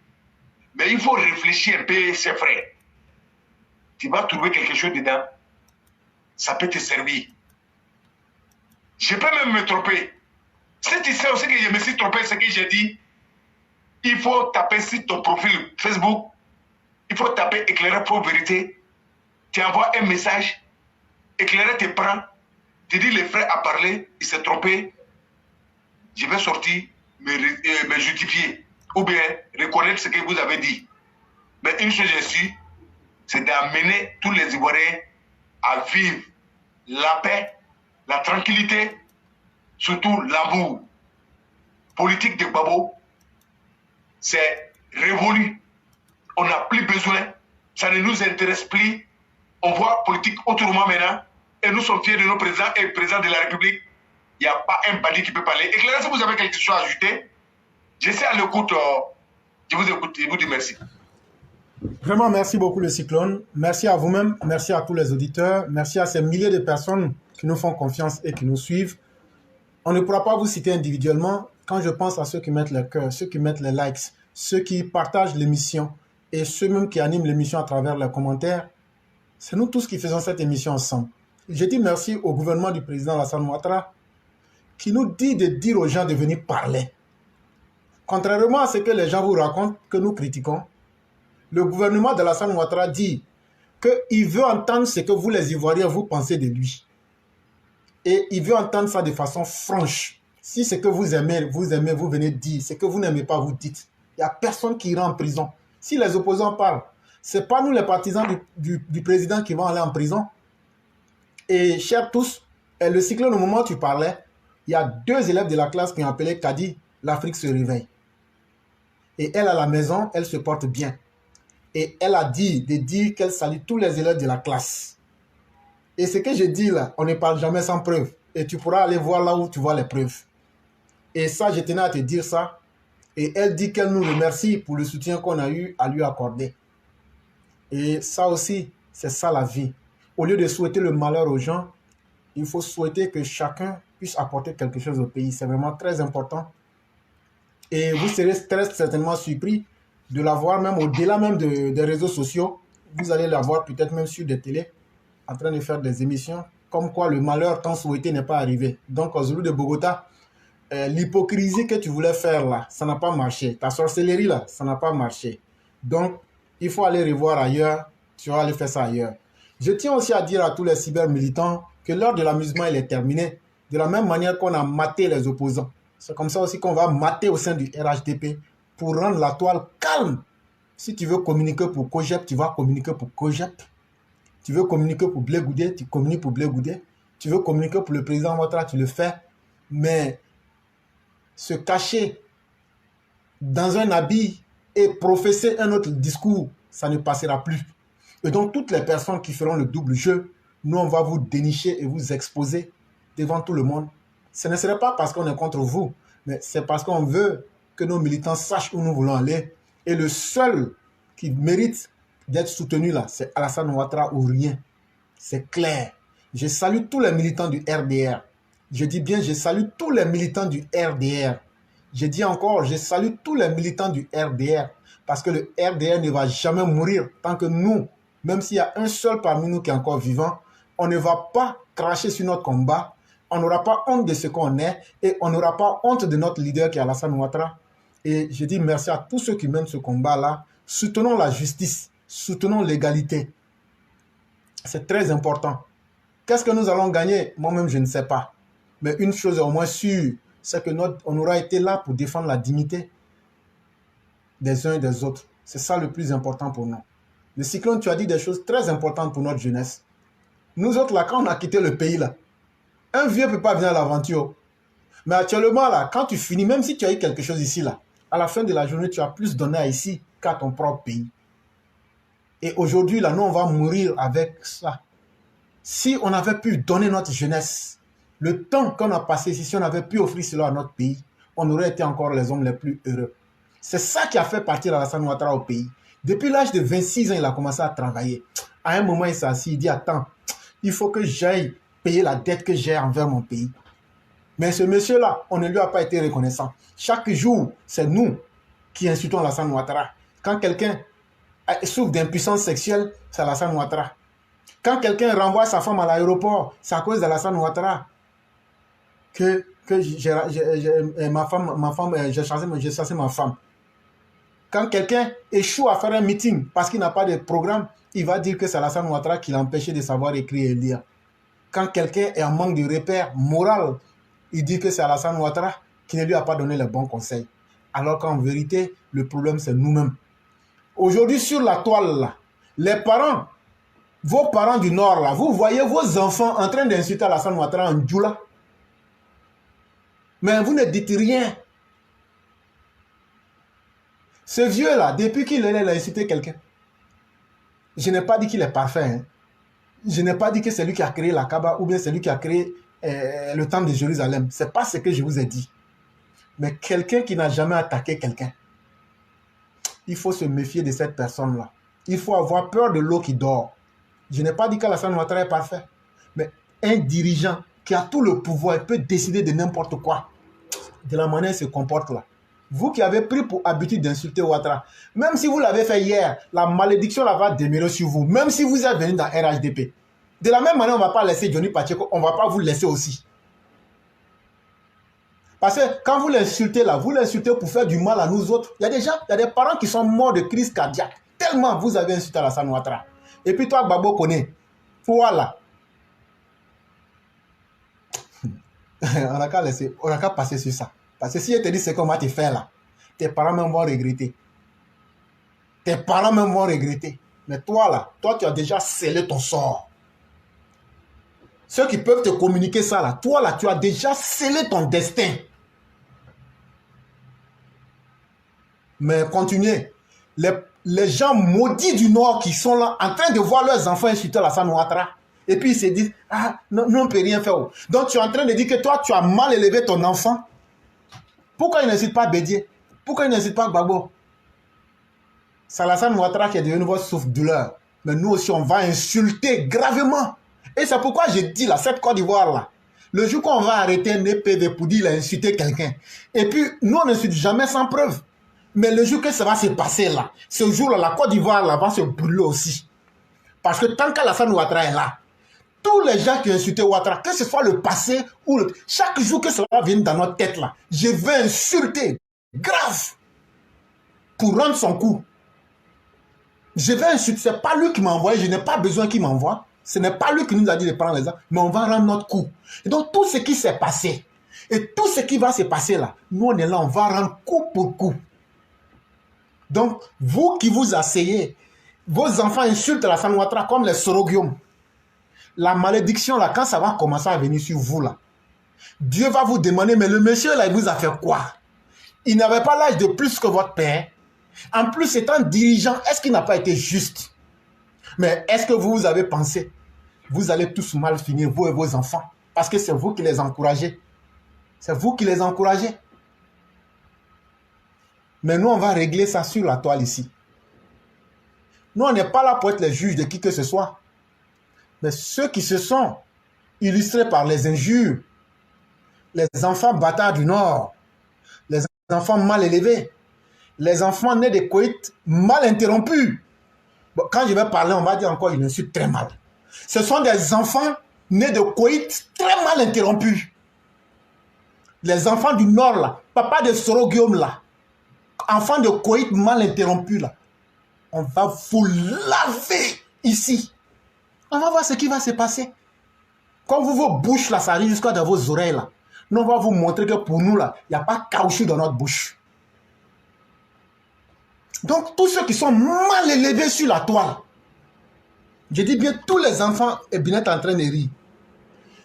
Mais il faut réfléchir un peu, chers frères. Tu vas trouver quelque chose dedans. Ça peut te servir. Je peux même me tromper. Si tu sais aussi que je me suis trompé, ce que j'ai dit, il faut taper sur ton profil Facebook. Il faut taper éclairer pour vérité. Tu envoies un message. Éclairer te prend. Tu dis le frère a parlé, il s'est trompé. Je vais sortir, me justifier. Ou bien reconnaître ce que vous avez dit. Mais une chose je suis, c'est d'amener tous les Ivoiriens à vivre la paix la tranquillité, surtout l'amour politique de Gbagbo, c'est révolu. On n'a plus besoin, ça ne nous intéresse plus. On voit politique autrement maintenant et nous sommes fiers de nos présidents et présidents de la République. Il n'y a pas un bandit qui peut parler. Éclairez si vous avez quelque chose à ajouter. Je sais à l'écoute, je vous écoute et vous dis merci. Vraiment, merci beaucoup le Cyclone. Merci à vous-même, merci à tous les auditeurs, merci à ces milliers de personnes qui nous font confiance et qui nous suivent. On ne pourra pas vous citer individuellement. Quand je pense à ceux qui mettent leur cœur, ceux qui mettent les likes, ceux qui partagent l'émission et ceux même qui animent l'émission à travers les commentaires, c'est nous tous qui faisons cette émission ensemble. Je dis merci au gouvernement du président Alassane Ouattara qui nous dit de dire aux gens de venir parler. Contrairement à ce que les gens vous racontent, que nous critiquons, le gouvernement d'Alassane Ouattara dit qu'il veut entendre ce que vous les Ivoiriens vous pensez de lui. Et il veut entendre ça de façon franche. Si ce que vous aimez, vous venez dire. Ce que vous n'aimez pas, vous dites. Il n'y a personne qui ira en prison. Si les opposants parlent, ce n'est pas nous les partisans du président qui vont aller en prison. Et chers tous, le Cyclone, au moment où tu parlais, il y a 2 élèves de la classe qui ont appelé Kadi, l'Afrique se réveille. Et elle, à la maison, elle se porte bien. Et elle a dit de dire qu'elle salue tous les élèves de la classe. Et ce que je dis là, on ne parle jamais sans preuve. Et tu pourras aller voir là où tu vois les preuves. Et ça, je tenais à te dire ça. Et elle dit qu'elle nous remercie pour le soutien qu'on a eu à lui accorder. Et ça aussi, c'est ça la vie. Au lieu de souhaiter le malheur aux gens, il faut souhaiter que chacun puisse apporter quelque chose au pays. C'est vraiment très important. Et vous serez très certainement surpris de la voir même au-delà même des réseaux sociaux. Vous allez la voir peut-être même sur des télés en train de faire des émissions comme quoi le malheur tant souhaité n'est pas arrivé. Donc, aux Zoulous de Bogota, l'hypocrisie que tu voulais faire là, ça n'a pas marché. Ta sorcellerie là, ça n'a pas marché. Donc, il faut aller revoir ailleurs. Tu vas aller faire ça ailleurs. Je tiens aussi à dire à tous les cyber-militants que l'heure de l'amusement, il est terminé. De la même manière qu'on a maté les opposants. C'est comme ça aussi qu'on va mater au sein du RHDP pour rendre la toile calme. Si tu veux communiquer pour COGEP, tu vas communiquer pour COGEP. Tu veux communiquer pour Blé Goudé, tu communiques pour Blé Goudé. Tu veux communiquer pour le président Ouattara, tu le fais. Mais se cacher dans un habit et professer un autre discours, ça ne passera plus. Et donc, toutes les personnes qui feront le double jeu, nous, on va vous dénicher et vous exposer devant tout le monde. Ce ne serait pas parce qu'on est contre vous, mais c'est parce qu'on veut que nos militants sachent où nous voulons aller. Et le seul qui mérite d'être soutenu là, c'est Alassane Ouattara ou rien. C'est clair. Je salue tous les militants du RDR. Je dis bien, je salue tous les militants du RDR. Je dis encore, je salue tous les militants du RDR. Parce que le RDR ne va jamais mourir tant que nous, même s'il y a un seul parmi nous qui est encore vivant, on ne va pas cracher sur notre combat. On n'aura pas honte de ce qu'on est et on n'aura pas honte de notre leader qui est Alassane Ouattara. Et je dis merci à tous ceux qui mènent ce combat-là. Soutenons la justice, soutenons l'égalité. C'est très important. Qu'est-ce que nous allons gagner? Moi-même, je ne sais pas. Mais une chose est au moins sûre, c'est que on aura été là pour défendre la dignité des uns et des autres. C'est ça le plus important pour nous. Le Cyclone, tu as dit des choses très importantes pour notre jeunesse. Nous autres, là, quand on a quitté le pays, là, un vieux ne peut pas venir à l'aventure. Mais actuellement, là, quand tu finis, même si tu as eu quelque chose ici, là, à la fin de la journée, tu as plus donné à ici qu'à ton propre pays. Et aujourd'hui, là, nous, on va mourir avec ça. Si on avait pu donner notre jeunesse, le temps qu'on a passé ici, si on avait pu offrir cela à notre pays, on aurait été encore les hommes les plus heureux. C'est ça qui a fait partir Alassane Ouattara au pays. Depuis l'âge de 26 ans, il a commencé à travailler. À un moment, il s'est assis, il dit, attends, il faut que j'aille payer la dette que j'ai envers mon pays. Mais ce monsieur-là, on ne lui a pas été reconnaissant. Chaque jour, c'est nous qui insultons Alassane Ouattara. Quand quelqu'un souffre d'impuissance sexuelle, c'est Alassane Ouattara. Quand quelqu'un renvoie sa femme à l'aéroport, c'est à cause d'Alassane Ouattara que j'ai chassé ma femme. Quand quelqu'un échoue à faire un meeting parce qu'il n'a pas de programme, il va dire que c'est Alassane Ouattara qui l'a empêché de savoir écrire et lire. Quand quelqu'un est en manque de repères moral, il dit que c'est Alassane Ouattara qui ne lui a pas donné les bons conseils. Alors qu'en vérité, le problème, c'est nous-mêmes. Aujourd'hui, sur la toile, là, les parents Vos parents du Nord, là, vous voyez vos enfants en train d'insulter Alassane Ouattara en djoula. Mais vous ne dites rien. Ce vieux-là, depuis qu'il est là, il a insulté quelqu'un. Je n'ai pas dit qu'il est parfait. Hein. Je n'ai pas dit que c'est lui qui a créé la Kaaba ou bien c'est lui qui a créé le temple de Jérusalem. Ce n'est pas ce que je vous ai dit. Mais quelqu'un qui n'a jamais attaqué quelqu'un, il faut se méfier de cette personne-là. Il faut avoir peur de l'eau qui dort. Je n'ai pas dit qu'Alassane Ouattara est parfait. Mais un dirigeant qui a tout le pouvoir, il peut décider de n'importe quoi. De la manière dont il se comporte là. Vous qui avez pris pour habitude d'insulter Ouattara, même si vous l'avez fait hier, la malédiction là va demeurer sur vous. Même si vous êtes venu dans RHDP. De la même manière, on ne va pas laisser Johnny Pacheco, on ne va pas vous laisser aussi. Parce que quand vous l'insultez là, vous l'insultez pour faire du mal à nous autres. Il y a des gens, il y a des parents qui sont morts de crise cardiaque. Tellement vous avez insulté Alassane Ouattara. Et puis toi, Gbagbo connaît. Voilà. On n'a qu'à laisser, on n'a qu'à passer sur ça. Parce que si je te dis ce qu'on va te faire là, tes parents même vont regretter. Tes parents même vont regretter. Mais toi là, toi tu as déjà scellé ton sort. Ceux qui peuvent te communiquer ça là, toi là, tu as déjà scellé ton destin. Mais continuez. Les gens maudits du Nord qui sont là, en train de voir leurs enfants insulter Alassane Ouattara. Et puis ils se disent, ah, non, on ne peut rien faire. Donc tu es en train de dire que toi, tu as mal élevé ton enfant. Pourquoi il n'incite pas Bédié? Pourquoi il n'incite pas Gbagbo? C'est Alassane Ouattara qui est devenu votre souffre-douleur. Mais nous aussi, on va insulter gravement. Et c'est pourquoi je dis là, cette Côte d'Ivoire là, le jour qu'on va arrêter un EPV pour dire qu'il a insulté quelqu'un, et puis nous on n'insulte jamais sans preuve. Mais le jour que ça va se passer là, ce jour là, la Côte d'Ivoire là va se brûler aussi. Parce que tant qu'Alassane Ouattara est là, tous les gens qui ont insulté Ouattara, que ce soit le passé ou le... Chaque jour que cela vient dans notre tête là, je vais insulter grave pour rendre son coup. Je vais insulter, ce n'est pas lui qui m'a envoyé, je n'ai pas besoin qu'il m'envoie. Ce n'est pas lui qui nous a dit de prendre les armes, mais on va rendre notre coup. Et donc tout ce qui s'est passé, et tout ce qui va se passer là, nous on est là, on va rendre coup pour coup. Donc vous qui vous asseyez, vos enfants insultent Alassane Ouattara comme les Soroguium. La malédiction là, quand ça va commencer à venir sur vous là, Dieu va vous demander, mais le monsieur là, il vous a fait quoi? Il n'avait pas l'âge de plus que votre père. En plus, étant dirigeant, est-ce qu'il n'a pas été juste? Mais est-ce que vous avez pensé, vous allez tous mal finir, vous et vos enfants? Parce que c'est vous qui les encouragez. C'est vous qui les encouragez. Mais nous, on va régler ça sur la toile ici. Nous, on n'est pas là pour être les juges de qui que ce soit. Mais ceux qui se sont illustrés par les injures, les enfants bâtards du Nord, les enfants mal élevés, les enfants nés de coïts mal interrompus. Bon, quand je vais parler, on va dire encore une insulte très mal. Ce sont des enfants nés de coïts très mal interrompus. Les enfants du Nord, là, papa de Soroguium, là, enfants de coït mal interrompus, là, on va vous laver ici. On va voir ce qui va se passer. Quand vos bouches, là, ça arrive jusqu'à dans vos oreilles, là, nous, on va vous montrer que pour nous, là, il n'y a pas de caoutchouc dans notre bouche. Donc, tous ceux qui sont mal élevés sur la toile, je dis bien tous les enfants, et bien en train de rire.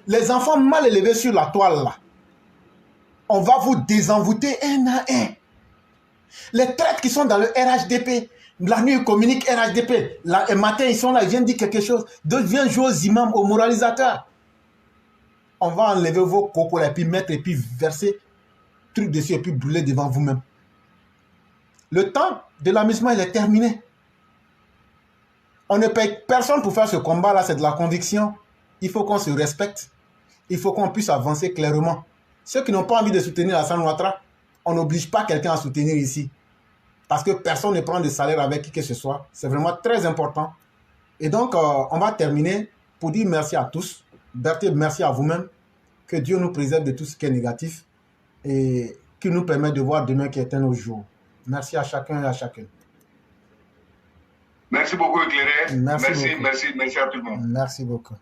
Les enfants mal élevés sur la toile, là, on va vous désenvoûter un à un. Les traites qui sont dans le RHDP, la nuit ils communiquent RHDP, le matin ils sont là, ils viennent dire quelque chose, d'autres viennent jouer aux imams, aux moralisateurs. On va enlever vos cocos et puis mettre et puis verser truc dessus et puis brûler devant vous-même. Le temps de l'amusement, il est terminé. On ne paye personne pour faire ce combat-là, c'est de la conviction. Il faut qu'on se respecte. Il faut qu'on puisse avancer clairement. Ceux qui n'ont pas envie de soutenir Alassane Ouattara, on n'oblige pas quelqu'un à soutenir ici. Parce que personne ne prend de salaire avec qui que ce soit. C'est vraiment très important. Et donc, on va terminer pour dire merci à tous. Berthe, merci à vous-même. Que Dieu nous préserve de tout ce qui est négatif et qu'il nous permet de voir demain qui est un autre jour. Merci à chacun et à chacune. Merci beaucoup, Éclairé. Merci beaucoup. Merci à tout le monde. Merci beaucoup.